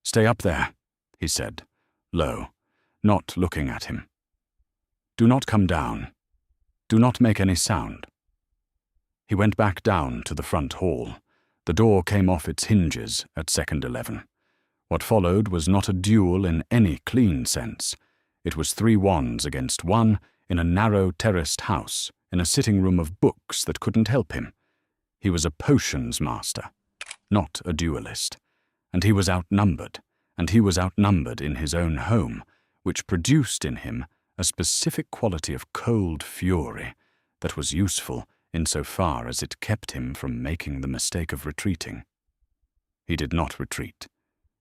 "Stay up there," he said, low, not looking at him. "Do not come down. Do not make any sound." He went back down to the front hall. The door came off its hinges at second 11. What followed was not a duel in any clean sense. It was 3 wands against 1 in a narrow terraced house, in a sitting room of books that couldn't help him. He was a potions master, not a duelist, and he was outnumbered in his own home, which produced in him a specific quality of cold fury that was useful insofar as it kept him from making the mistake of retreating. He did not retreat.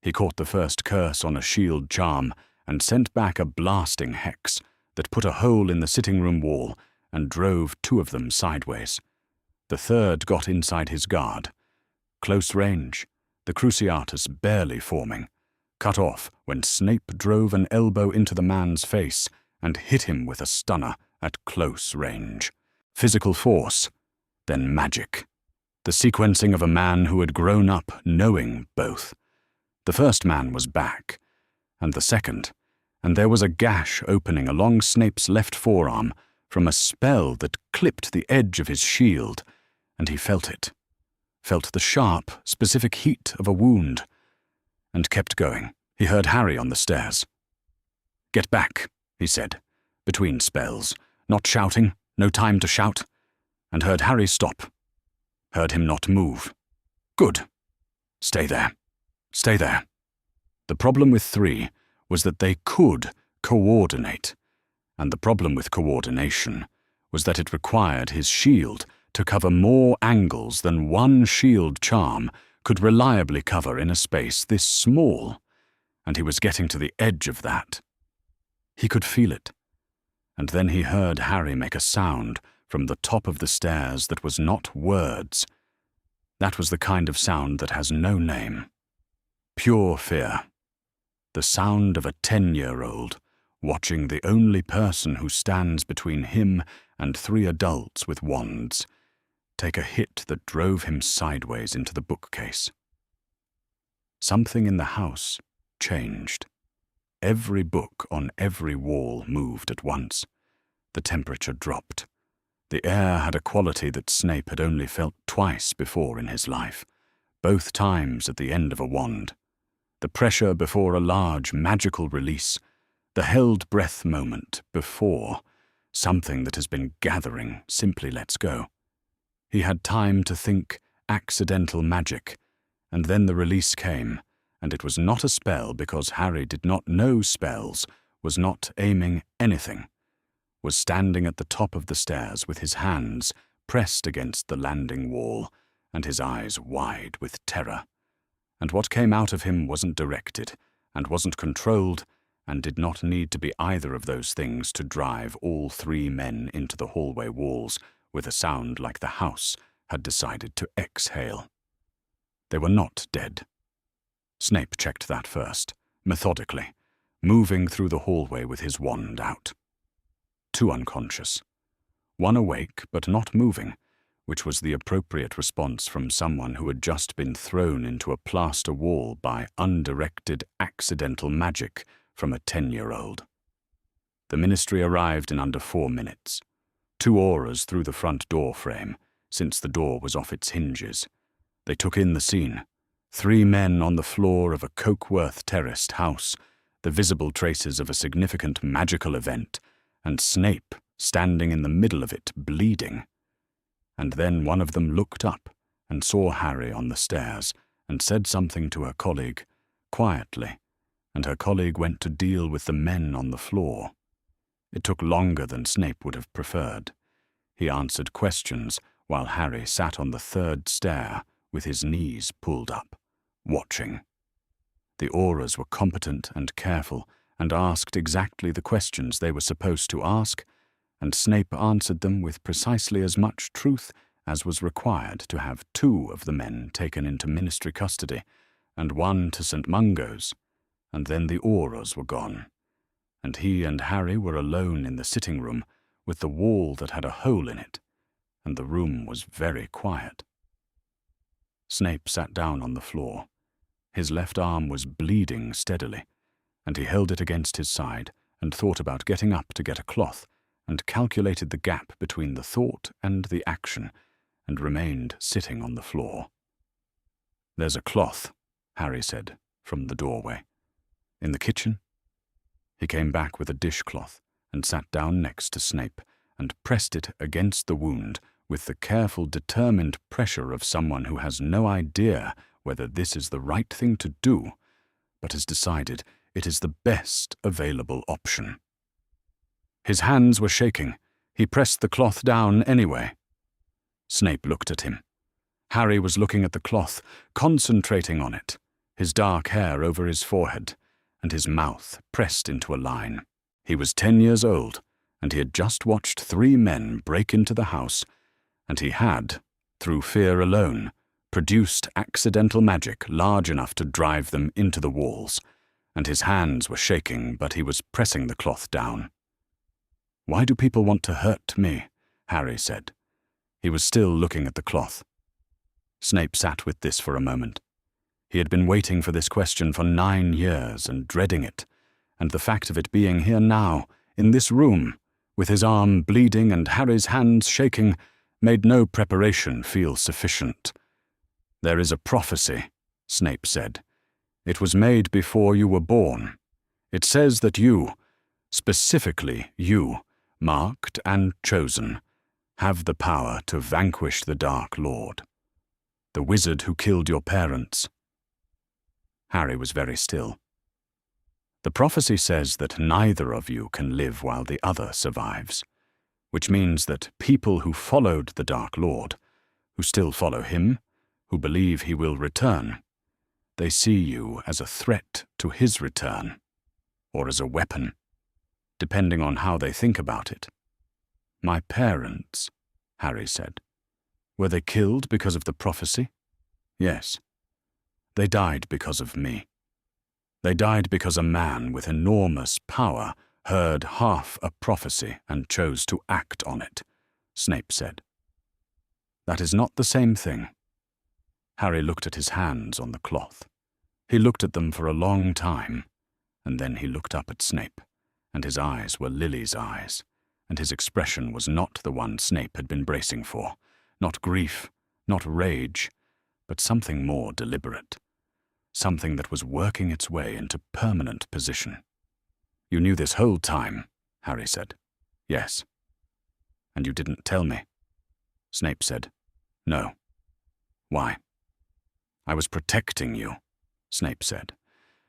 He caught the first curse on a shield charm and sent back a blasting hex that put a hole in the sitting room wall and drove 2 of them sideways. The third got inside his guard. Close range, the Cruciatus barely forming, cut off when Snape drove an elbow into the man's face and hit him with a stunner at close range. Physical force, then magic. The sequencing of a man who had grown up knowing both. The first man was back, and the second, and there was a gash opening along Snape's left forearm from a spell that clipped the edge of his shield, and he felt it, felt the sharp, specific heat of a wound, and kept going. He heard Harry on the stairs. "Get back," he said, between spells, not shouting, no time to shout, and heard Harry stop, heard him not move. "Good. Stay there. Stay there." The problem with 3 was that they could coordinate, And the problem with coordination was that it required his shield to cover more angles than one shield charm could reliably cover in a space this small, and he was getting to the edge of that. He could feel it, and then he heard Harry make a sound from the top of the stairs that was not words. That was the kind of sound that has no name. Pure fear. The sound of a 10-year-old watching the only person who stands between him and 3 adults with wands take a hit that drove him sideways into the bookcase. Something in the house changed. Every book on every wall moved at once. The temperature dropped. The air had a quality that Snape had only felt twice before in his life, both times at the end of a wand. The pressure before a large magical release, the held breath moment before something that has been gathering simply lets go. He had time to think accidental magic, and then the release came, and it was not a spell because Harry did not know spells, was not aiming anything, was standing at the top of the stairs with his hands pressed against the landing wall and his eyes wide with terror. And what came out of him wasn't directed, and wasn't controlled, and did not need to be either of those things to drive all 3 men into the hallway walls with a sound like the house had decided to exhale. They were not dead. Snape checked that first, methodically, moving through the hallway with his wand out. 2 unconscious. 1 awake but not moving, which was the appropriate response from someone who had just been thrown into a plaster wall by undirected accidental magic from a 10-year-old. The ministry arrived in under 4 minutes. 2 auras through the front door frame, since the door was off its hinges. They took in the scene. 3 men on the floor of a Cokeworth terraced house, the visible traces of a significant magical event, and Snape standing in the middle of it, bleeding. And then one of them looked up and saw Harry on the stairs and said something to her colleague, quietly, and her colleague went to deal with the men on the floor. It took longer than Snape would have preferred. He answered questions while Harry sat on the 3rd stair with his knees pulled up, watching. The auras were competent and careful and asked exactly the questions they were supposed to ask, and Snape answered them with precisely as much truth as was required to have 2 of the men taken into ministry custody and 1 to St. Mungo's, and then the auras were gone, and he and Harry were alone in the sitting room with the wall that had a hole in it, and the room was very quiet. Snape sat down on the floor. His left arm was bleeding steadily, and he held it against his side and thought about getting up to get a cloth, and calculated the gap between the thought and the action, and remained sitting on the floor. "There's a cloth," Harry said, from the doorway. "In the kitchen?" He came back with a dishcloth and sat down next to Snape and pressed it against the wound with the careful, determined pressure of someone who has no idea whether this is the right thing to do, but has decided it is the best available option. His hands were shaking. He pressed the cloth down anyway. Snape looked at him. Harry was looking at the cloth, concentrating on it, his dark hair over his forehead, and his mouth pressed into a line. He was 10 years old, and he had just watched 3 men break into the house, and he had, through fear alone, produced accidental magic large enough to drive them into the walls, and his hands were shaking, but he was pressing the cloth down. "Why do people want to hurt me?" Harry said. He was still looking at the cloth. Snape sat with this for a moment. He had been waiting for this question for 9 years and dreading it, and the fact of it being here now, in this room, with his arm bleeding and Harry's hands shaking, made no preparation feel sufficient. "There is a prophecy," Snape said. "It was made before you were born. It says that you, specifically you, marked and chosen, have the power to vanquish the Dark Lord. The wizard who killed your parents." Harry was very still. The prophecy says that neither of you can live while the other survives, which means that people who followed the Dark Lord, who still follow him, who believe he will return, they see you as a threat to his return, or as a weapon, depending on how they think about it. My parents, Harry said. Were they killed because of the prophecy? Yes. They died because of me. They died because a man with enormous power heard half a prophecy and chose to act on it, Snape said. That is not the same thing. Harry looked at his hands on the cloth. He looked at them for a long time, and then he looked up at Snape, and his eyes were Lily's eyes, and his expression was not the one Snape had been bracing for, not grief, not rage, but something more deliberate, something that was working its way into permanent position. You knew this whole time, Harry said. Yes. And you didn't tell me. Snape said, No. Why? I was protecting you, Snape said.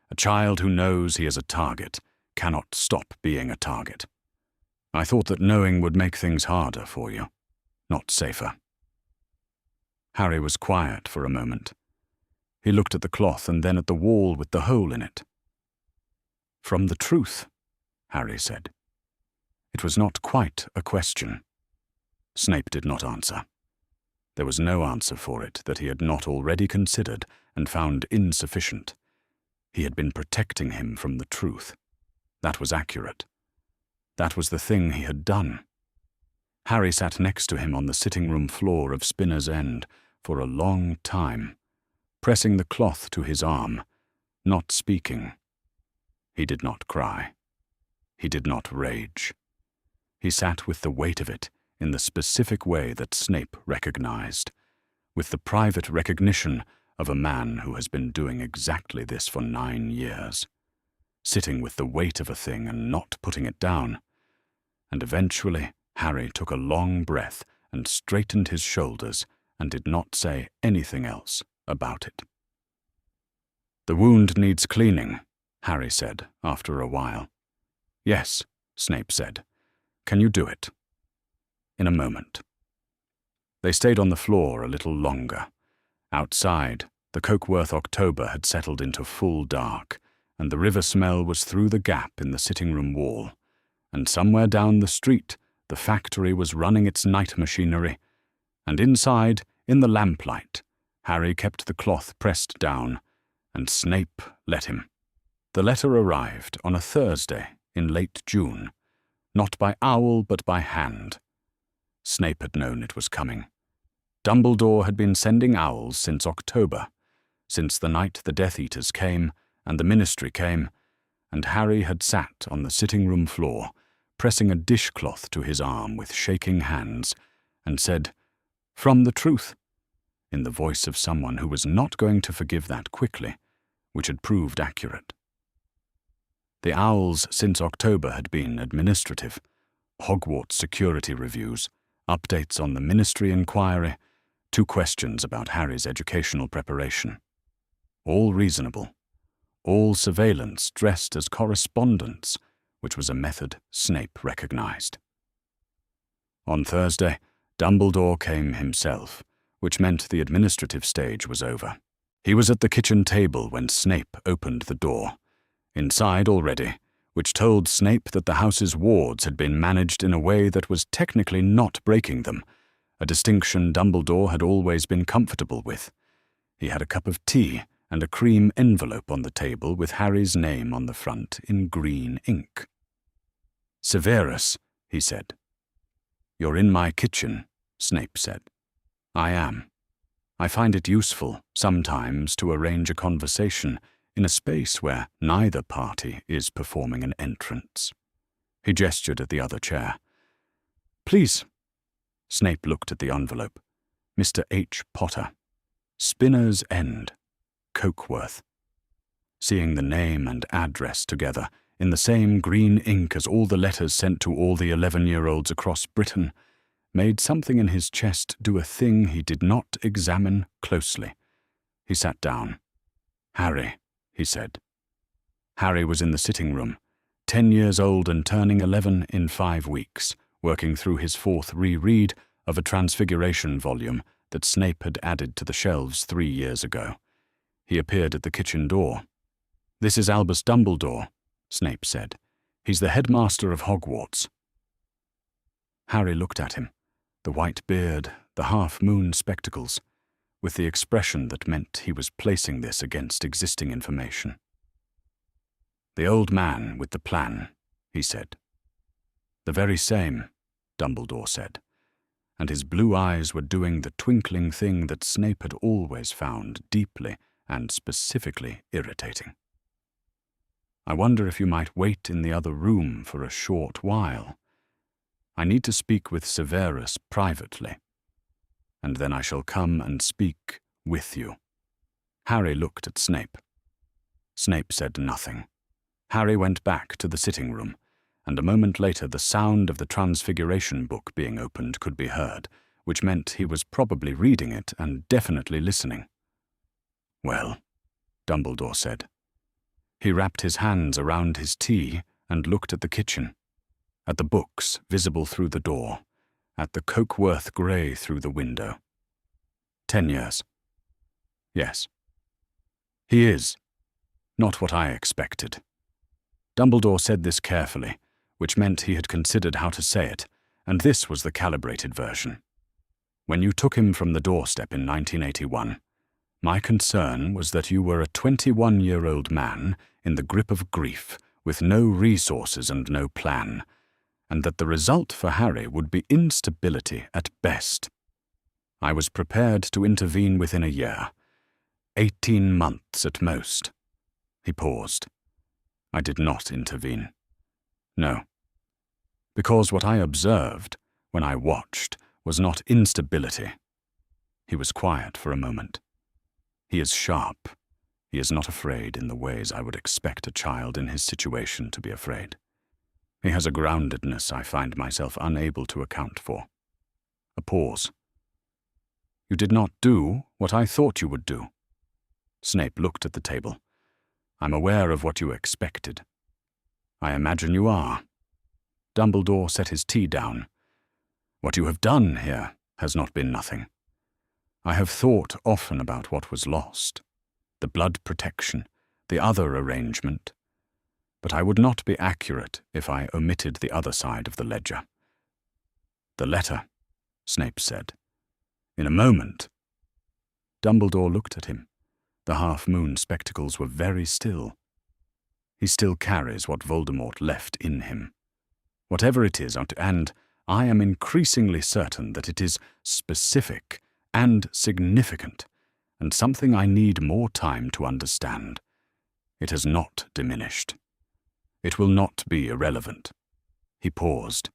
A child who knows he is a target cannot stop being a target. I thought that knowing would make things harder for you, not safer. Harry was quiet for a moment. He looked at the cloth and then at the wall with the hole in it. From the truth, Harry said. It was not quite a question. Snape did not answer. There was no answer for it that he had not already considered and found insufficient. He had been protecting him from the truth. That was accurate. That was the thing he had done. Harry sat next to him on the sitting-room floor of Spinner's End for a long time, pressing the cloth to his arm, not speaking. He did not cry. He did not rage. He sat with the weight of it in the specific way that Snape recognized, with the private recognition of a man who has been doing exactly this for 9 years, sitting with the weight of a thing and not putting it down. And eventually Harry took a long breath and straightened his shoulders and did not say anything else about it. The wound needs cleaning, Harry said after a while. Yes, Snape said. Can you do it? In a moment. They stayed on the floor a little longer. Outside, the Cokeworth October had settled into full dark, and the river smell was through the gap in the sitting-room wall, and somewhere down the street the factory was running its night machinery, and inside, in the lamplight, Harry kept the cloth pressed down, and Snape let him. The letter arrived on a Thursday in late June, not by owl but by hand. Snape had known it was coming. Dumbledore had been sending owls since October, since the night the Death Eaters came and the Ministry came, and Harry had sat on the sitting-room floor, pressing a dishcloth to his arm with shaking hands, and said, "From the truth," in the voice of someone who was not going to forgive that quickly, which had proved accurate. The owls since October had been administrative, Hogwarts security reviews, updates on the Ministry inquiry, 2 questions about Harry's educational preparation. All reasonable, all surveillance dressed as correspondence, which was a method Snape recognized. On Thursday, Dumbledore came himself, which meant the administrative stage was over. He was at the kitchen table when Snape opened the door, inside already, which told Snape that the house's wards had been managed in a way that was technically not breaking them, a distinction Dumbledore had always been comfortable with. He had a cup of tea and a cream envelope on the table with Harry's name on the front in green ink. "Severus," he said. "You're in my kitchen," Snape said. "I am. I find it useful, sometimes, to arrange a conversation in a space where neither party is performing an entrance." He gestured at the other chair. "Please." Snape looked at the envelope. Mr. H. Potter. Spinner's End. Cokeworth. Seeing the name and address together, in the same green ink as all the letters sent to all the 11-year-olds across Britain, made something in his chest do a thing he did not examine closely. He sat down. "Harry," he said. Harry was in the sitting room, 10 years old and turning 11 in 5 weeks, working through his 4th reread of a Transfiguration volume that Snape had added to the shelves 3 years ago. He appeared at the kitchen door. "This is Albus Dumbledore," Snape said. "He's the headmaster of Hogwarts." Harry looked at him, the white beard, the half-moon spectacles, with the expression that meant he was placing this against existing information. "The old man with the plan," he said. "The very same," Dumbledore said, and his blue eyes were doing the twinkling thing that Snape had always found deeply and specifically irritating. "I wonder if you might wait in the other room for a short while. I need to speak with Severus privately, and then I shall come and speak with you." Harry looked at Snape. Snape said nothing. Harry went back to the sitting room, and a moment later the sound of the Transfiguration book being opened could be heard, which meant he was probably reading it and definitely listening. "Well," Dumbledore said. He wrapped his hands around his tea and looked at the kitchen, at the books visible through the door, at the Cokeworth grey through the window. 10 years. Yes. He is. Not what I expected. Dumbledore said this carefully, which meant he had considered how to say it, and this was the calibrated version. "When you took him from the doorstep in 1981, my concern was that you were a 21-year-old man in the grip of grief, with no resources and no plan, and that the result for Harry would be instability at best. I was prepared to intervene within a year, 18 months at most." He paused. "I did not intervene. No. Because what I observed, when I watched, was not instability." He was quiet for a moment. "He is sharp. He is not afraid in the ways I would expect a child in his situation to be afraid. He has a groundedness I find myself unable to account for." A pause. "You did not do what I thought you would do." Snape looked at the table. "I'm aware of what you expected." "I imagine you are." Dumbledore set his tea down. "What you have done here has not been nothing. I have thought often about what was lost, the blood protection, the other arrangement, but I would not be accurate if I omitted the other side of the ledger." "The letter," Snape said. "In a moment." Dumbledore looked at him. The half-moon spectacles were very still. "He still carries what Voldemort left in him. Whatever it is, and I am increasingly certain that it is specific and significant, and something I need more time to understand. It has not diminished. It will not be irrelevant." He paused.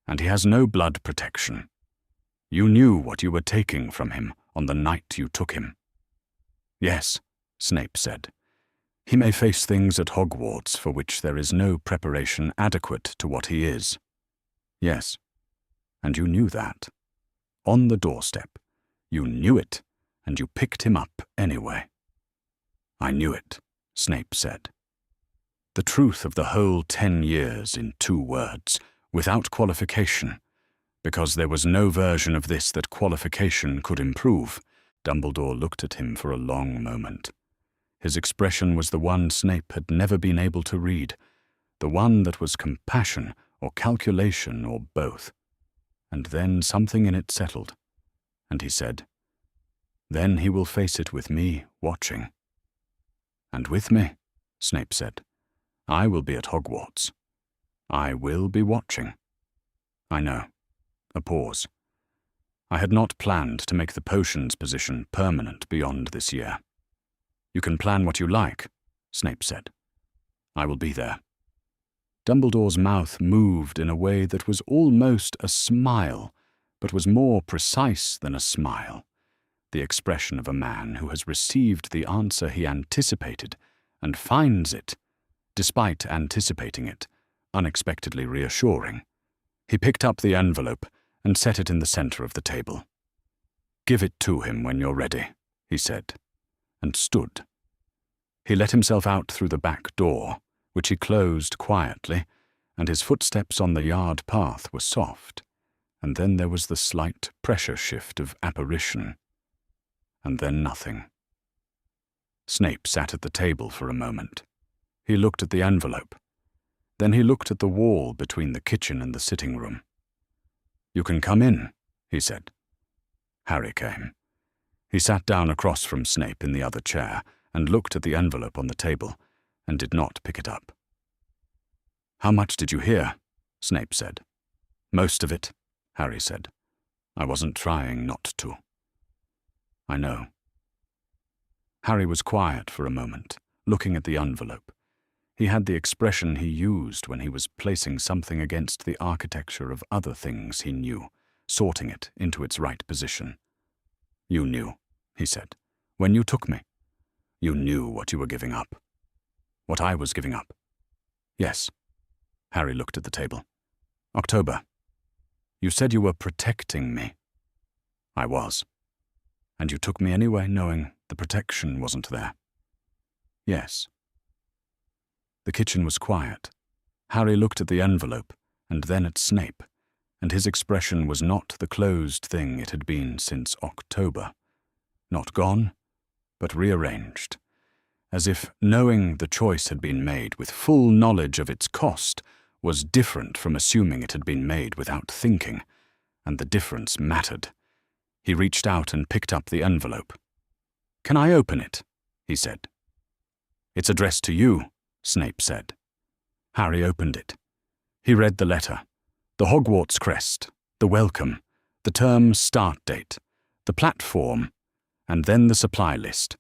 "And he has no blood protection. You knew what you were taking from him on the night you took him." "Yes," Snape said. "He may face things at Hogwarts for which there is no preparation adequate to what he is." "Yes. And you knew that. On the doorstep. You knew it, and you picked him up anyway." "I knew it," Snape said. The truth of the whole 10 years in 2 words, without qualification, because there was no version of this that qualification could improve. Dumbledore looked at him for a long moment. His expression was the one Snape had never been able to read, the one that was compassion or calculation or both. And then something in it settled, and he said, "Then he will face it with me watching." "And with me," Snape said. "I will be at Hogwarts. I will be watching." "I know." A pause. "I had not planned to make the potions position permanent beyond this year." "You can plan what you like," Snape said. "I will be there." Dumbledore's mouth moved in a way that was almost a smile, but was more precise than a smile, the expression of a man who has received the answer he anticipated and finds it, despite anticipating it, unexpectedly reassuring. He picked up the envelope and set it in the center of the table. "Give it to him when you're ready," he said, and stood. He let himself out through the back door, which he closed quietly, and his footsteps on the yard path were soft, and then there was the slight pressure shift of apparition, and then nothing. Snape sat at the table for a moment. He looked at the envelope. Then he looked at the wall between the kitchen and the sitting room. "You can come in," he said. Harry came. He sat down across from Snape in the other chair and looked at the envelope on the table and did not pick it up. "How much did you hear?" Snape said. "Most of it," Harry said. "I wasn't trying not to." "I know." Harry was quiet for a moment, looking at the envelope. He had the expression he used when he was placing something against the architecture of other things he knew, sorting it into its right position. "You knew," he said, "when you took me. You knew what you were giving up. What I was giving up." "Yes." Harry looked at the table. "October. You said you were protecting me." "I was." "And you took me anyway, knowing the protection wasn't there." "Yes." The kitchen was quiet. Harry looked at the envelope, and then at Snape, and his expression was not the closed thing it had been since October. Not gone, but rearranged, as if knowing the choice had been made with full knowledge of its cost was different from assuming it had been made without thinking, and the difference mattered. He reached out and picked up the envelope. "Can I open it?" he said. "It's addressed to you," Snape said. Harry opened it. He read the letter, the Hogwarts crest, the welcome, the term start date, the platform, and then the supply list,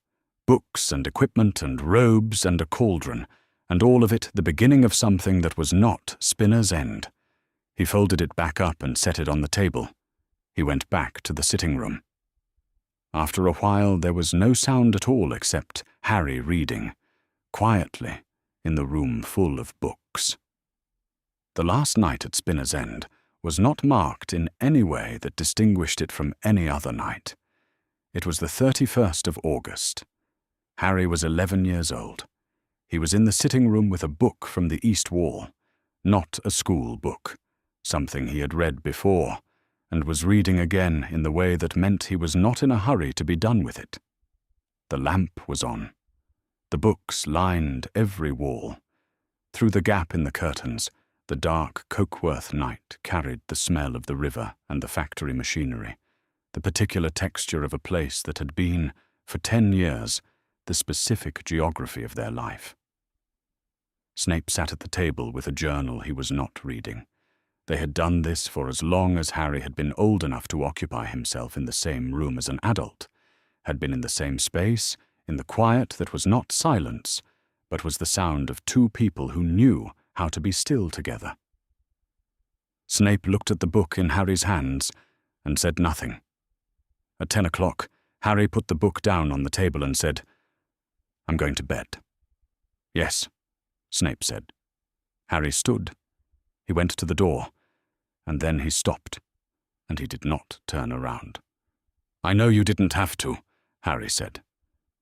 books and equipment and robes and a cauldron, and all of it the beginning of something that was not Spinner's End. He folded it back up and set it on the table. He went back to the sitting room. After a while there was no sound at all except Harry reading, quietly, in the room full of books. The last night at Spinner's End was not marked in any way that distinguished it from any other night. It was the 31st of August. Harry was 11 years old. He was in the sitting room with a book from the east wall, not a school book, something he had read before, and was reading again in the way that meant he was not in a hurry to be done with it. The lamp was on. The books lined every wall. Through the gap in the curtains, the dark Cokeworth night carried the smell of the river and the factory machinery, the particular texture of a place that had been, for 10 years, the specific geography of their life. Snape sat at the table with a journal he was not reading. They had done this for as long as Harry had been old enough to occupy himself in the same room as an adult, had been in the same space, in the quiet that was not silence, but was the sound of two people who knew how to be still together. Snape looked at the book in Harry's hands and said nothing. At 10 o'clock, Harry put the book down on the table and said, "I'm going to bed." "Yes," Snape said. Harry stood. He went to the door, and then he stopped, and he did not turn around. "I know you didn't have to," Harry said.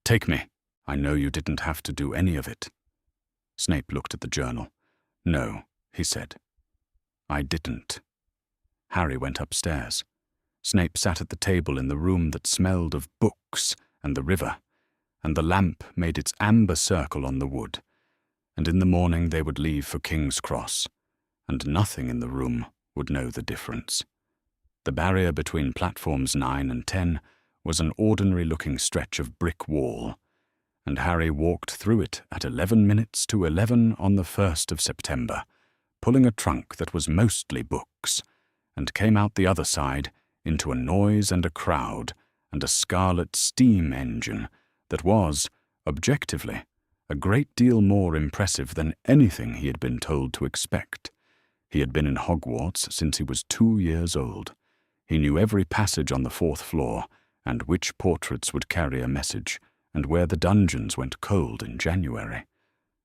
"Take me. I know you didn't have to do any of it." Snape looked at the journal. "No," he said. "I didn't." Harry went upstairs. Snape sat at the table in the room that smelled of books and the river, and the lamp made its amber circle on the wood, and in the morning they would leave for King's Cross, and nothing in the room would know the difference. The barrier between platforms 9 and 10 was an ordinary-looking stretch of brick wall, and Harry walked through it at 11 minutes to 11 on the 1st of September, pulling a trunk that was mostly books, and came out the other side into a noise and a crowd and a scarlet steam engine that was, objectively, a great deal more impressive than anything he had been told to expect. He had been in Hogwarts since he was 2 years old. He knew every passage on the 4th floor, and which portraits would carry a message, and where the dungeons went cold in January.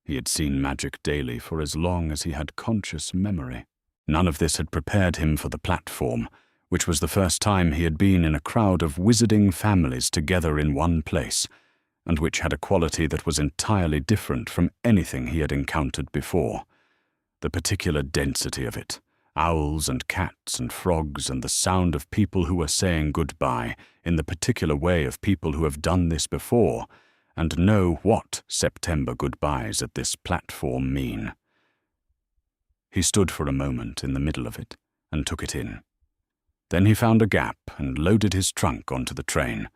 He had seen magic daily for as long as he had conscious memory. None of this had prepared him for the platform, which was the first time he had been in a crowd of wizarding families together in one place, and which had a quality that was entirely different from anything he had encountered before. The particular density of it, owls and cats and frogs and the sound of people who were saying goodbye in the particular way of people who have done this before and know what September goodbyes at this platform mean. He stood for a moment in the middle of it and took it in. Then he found a gap and loaded his trunk onto the train.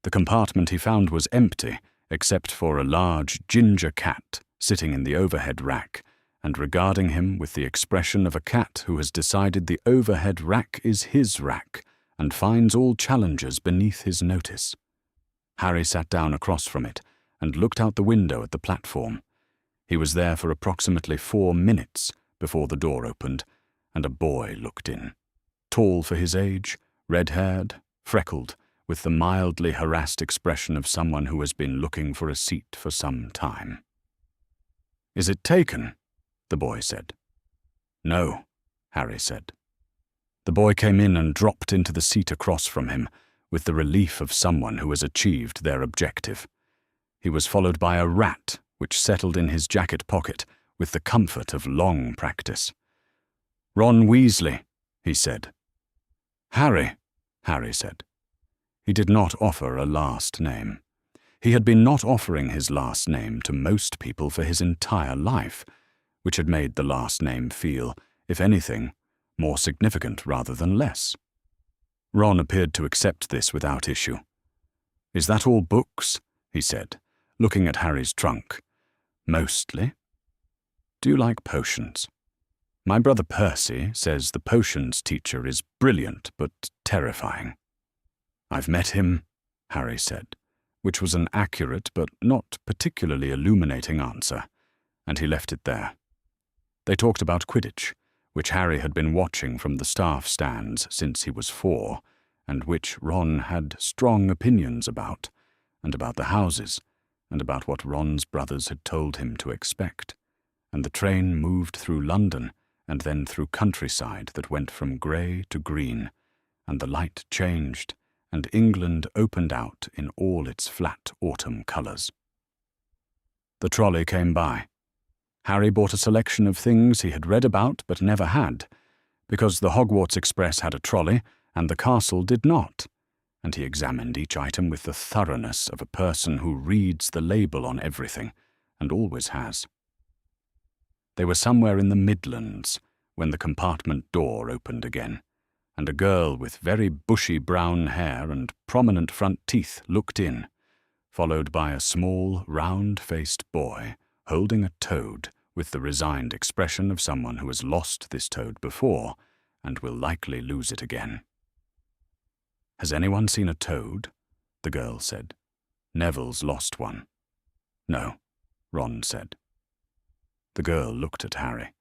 The compartment he found was empty except for a large ginger cat sitting in the overhead rack and regarding him with the expression of a cat who has decided the overhead rack is his rack and finds all challengers beneath his notice. Harry sat down across from it and looked out the window at the platform. He was there for approximately 4 minutes before the door opened, and a boy looked in. Tall for his age, red-haired, freckled, with the mildly harassed expression of someone who has been looking for a seat for some time. "Is it taken?" the boy said. "No," Harry said. The boy came in and dropped into the seat across from him, with the relief of someone who has achieved their objective. He was followed by a rat, which settled in his jacket pocket with the comfort of long practice. "Ron Weasley," he said. "Harry," Harry said. He did not offer a last name. He had been not offering his last name to most people for his entire life, which had made the last name feel, if anything, more significant rather than less. Ron appeared to accept this without issue. "Is that all books?" he said, looking at Harry's trunk. "Mostly." "Do you like potions?" "My brother Percy says the potions teacher is brilliant but terrifying." "I've met him," Harry said, which was an accurate but not particularly illuminating answer, and he left it there. They talked about Quidditch, which Harry had been watching from the staff stands since he was 4, and which Ron had strong opinions about, and about the houses, and about what Ron's brothers had told him to expect. And the train moved through London, and then through countryside that went from grey to green, and the light changed, and England opened out in all its flat autumn colours. The trolley came by. Harry bought a selection of things he had read about but never had, because the Hogwarts Express had a trolley and the castle did not, and he examined each item with the thoroughness of a person who reads the label on everything, and always has. They were somewhere in the Midlands when the compartment door opened again, and a girl with very bushy brown hair and prominent front teeth looked in, followed by a small, round-faced boy holding a toad with the resigned expression of someone who has lost this toad before and will likely lose it again. "Has anyone seen a toad?" the girl said. "Neville's lost one." "No," Ron said. The girl looked at Harry.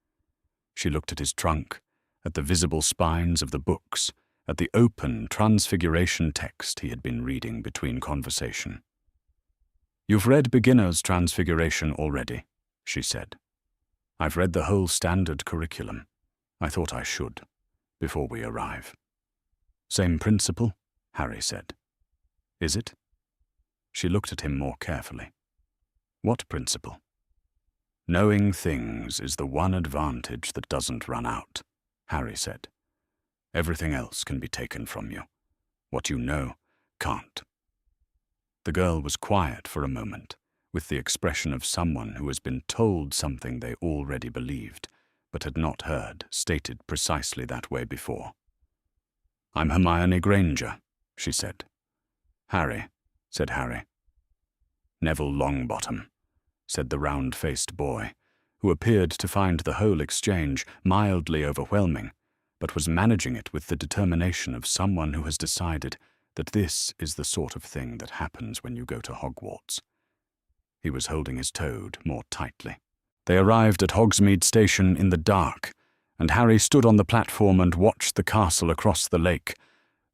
She looked at his trunk, at the visible spines of the books, at the open Transfiguration text he had been reading between conversation. "You've read Beginner's Transfiguration already," she said. "I've read the whole standard curriculum. I thought I should, before we arrive." "Same principle?" Harry said. "Is it?" She looked at him more carefully. "What principle?" "Knowing things is the one advantage that doesn't run out," Harry said. "Everything else can be taken from you. What you know can't." The girl was quiet for a moment, with the expression of someone who has been told something they already believed, but had not heard stated precisely that way before. "I'm Hermione Granger," she said. "Harry," said Harry. "Neville Longbottom," said the round-faced boy, who appeared to find the whole exchange mildly overwhelming, but was managing it with the determination of someone who has decided that this is the sort of thing that happens when you go to Hogwarts. He was holding his toad more tightly. They arrived at Hogsmeade Station in the dark, and Harry stood on the platform and watched the castle across the lake,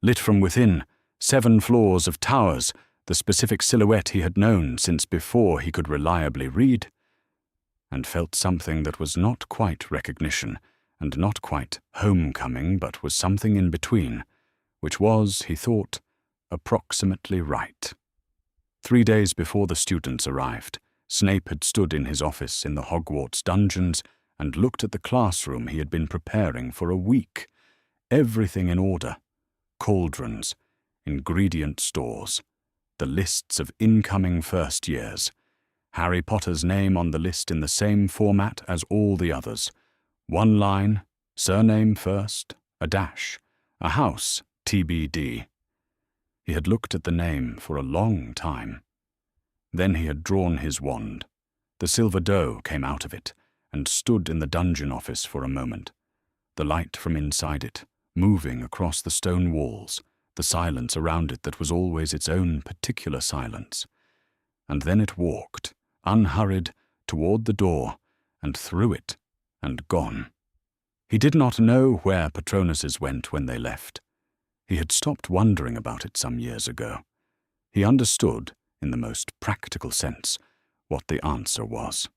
lit from within, 7 floors of towers, the specific silhouette he had known since before he could reliably read, and felt something that was not quite recognition, and not quite homecoming, but was something in between, which was, he thought, approximately right. 3 days before the students arrived, Snape had stood in his office in the Hogwarts dungeons and looked at the classroom he had been preparing for a week. Everything in order. Cauldrons, ingredient stores, the lists of incoming first years. Harry Potter's name on the list in the same format as all the others. 1 line, surname first, a dash, a house, TBD. He had looked at the name for a long time. Then he had drawn his wand. The silver doe came out of it and stood in the dungeon office for a moment. The light from inside it, moving across the stone walls, the silence around it that was always its own particular silence. And then it walked, unhurried, toward the door, and through it, and gone. He did not know where Patronuses went when they left. He had stopped wondering about it some years ago. He understood, in the most practical sense, what the answer was.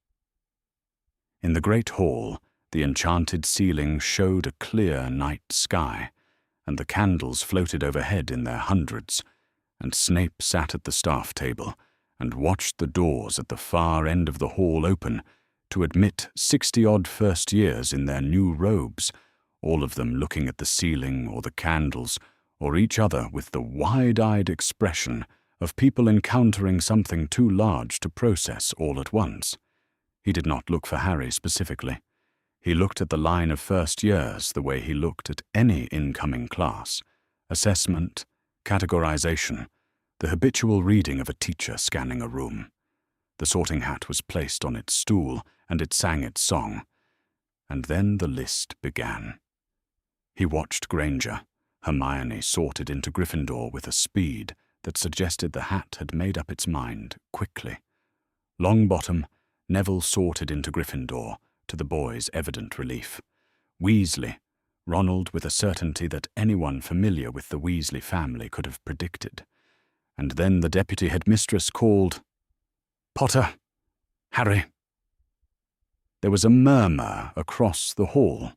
In the great hall, the enchanted ceiling showed a clear night sky, and the candles floated overhead in their hundreds, and Snape sat at the staff table and watched the doors at the far end of the hall open to admit 60-odd first years in their new robes, all of them looking at the ceiling or the candles or each other with the wide-eyed expression of people encountering something too large to process all at once. He did not look for Harry specifically. He looked at the line of first years the way he looked at any incoming class. Assessment, categorization, the habitual reading of a teacher scanning a room. The sorting hat was placed on its stool, and it sang its song. And then the list began. He watched Granger. Hermione sorted into Gryffindor with a speed that suggested the hat had made up its mind quickly. Longbottom, Neville sorted into Gryffindor, to the boys' evident relief. Weasley, Ronald with a certainty that anyone familiar with the Weasley family could have predicted. And then the deputy headmistress called, "Potter! Harry!" There was a murmur across the hall,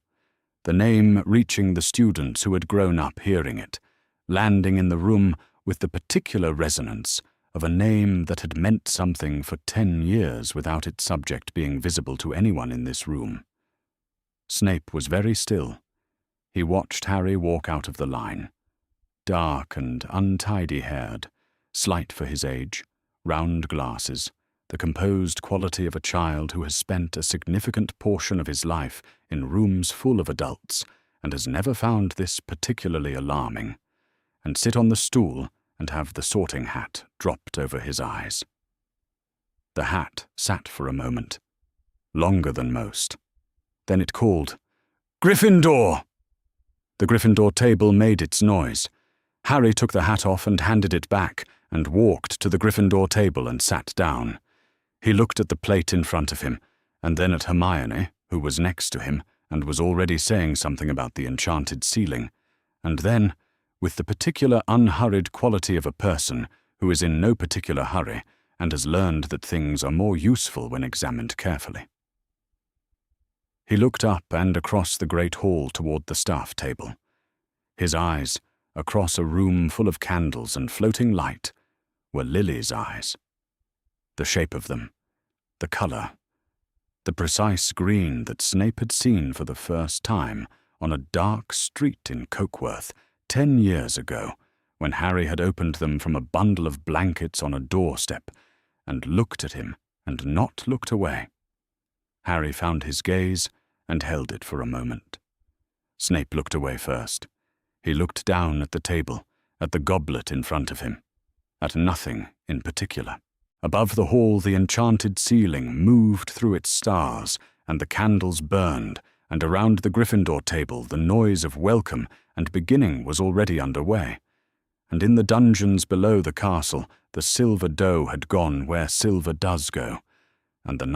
the name reaching the students who had grown up hearing it, landing in the room with the particular resonance of a name that had meant something for 10 years without its subject being visible to anyone in this room. Snape was very still. He watched Harry walk out of the line. Dark and untidy-haired, slight for his age, round glasses, the composed quality of a child who has spent a significant portion of his life in rooms full of adults and has never found this particularly alarming, and sit on the stool and have the sorting hat dropped over his eyes. The hat sat for a moment, longer than most. Then it called, "Gryffindor!" The Gryffindor table made its noise. Harry took the hat off and handed it back and walked to the Gryffindor table and sat down. He looked at the plate in front of him, and then at Hermione, who was next to him and was already saying something about the enchanted ceiling, and then, with the particular unhurried quality of a person who is in no particular hurry and has learned that things are more useful when examined carefully. He looked up and across the great hall toward the staff table. His eyes, across a room full of candles and floating light, were Lily's eyes. The shape of them, the color, the precise green that Snape had seen for the first time on a dark street in Cokeworth 10 years ago, when Harry had opened them from a bundle of blankets on a doorstep and looked at him and not looked away. Harry found his gaze and held it for a moment. Snape looked away first. He looked down at the table, at the goblet in front of him, at nothing in particular. Above the hall, the enchanted ceiling moved through its stars, and the candles burned, and around the Gryffindor table the noise of welcome and beginning was already underway. And in the dungeons below the castle, the silver doe had gone where silver does go, and the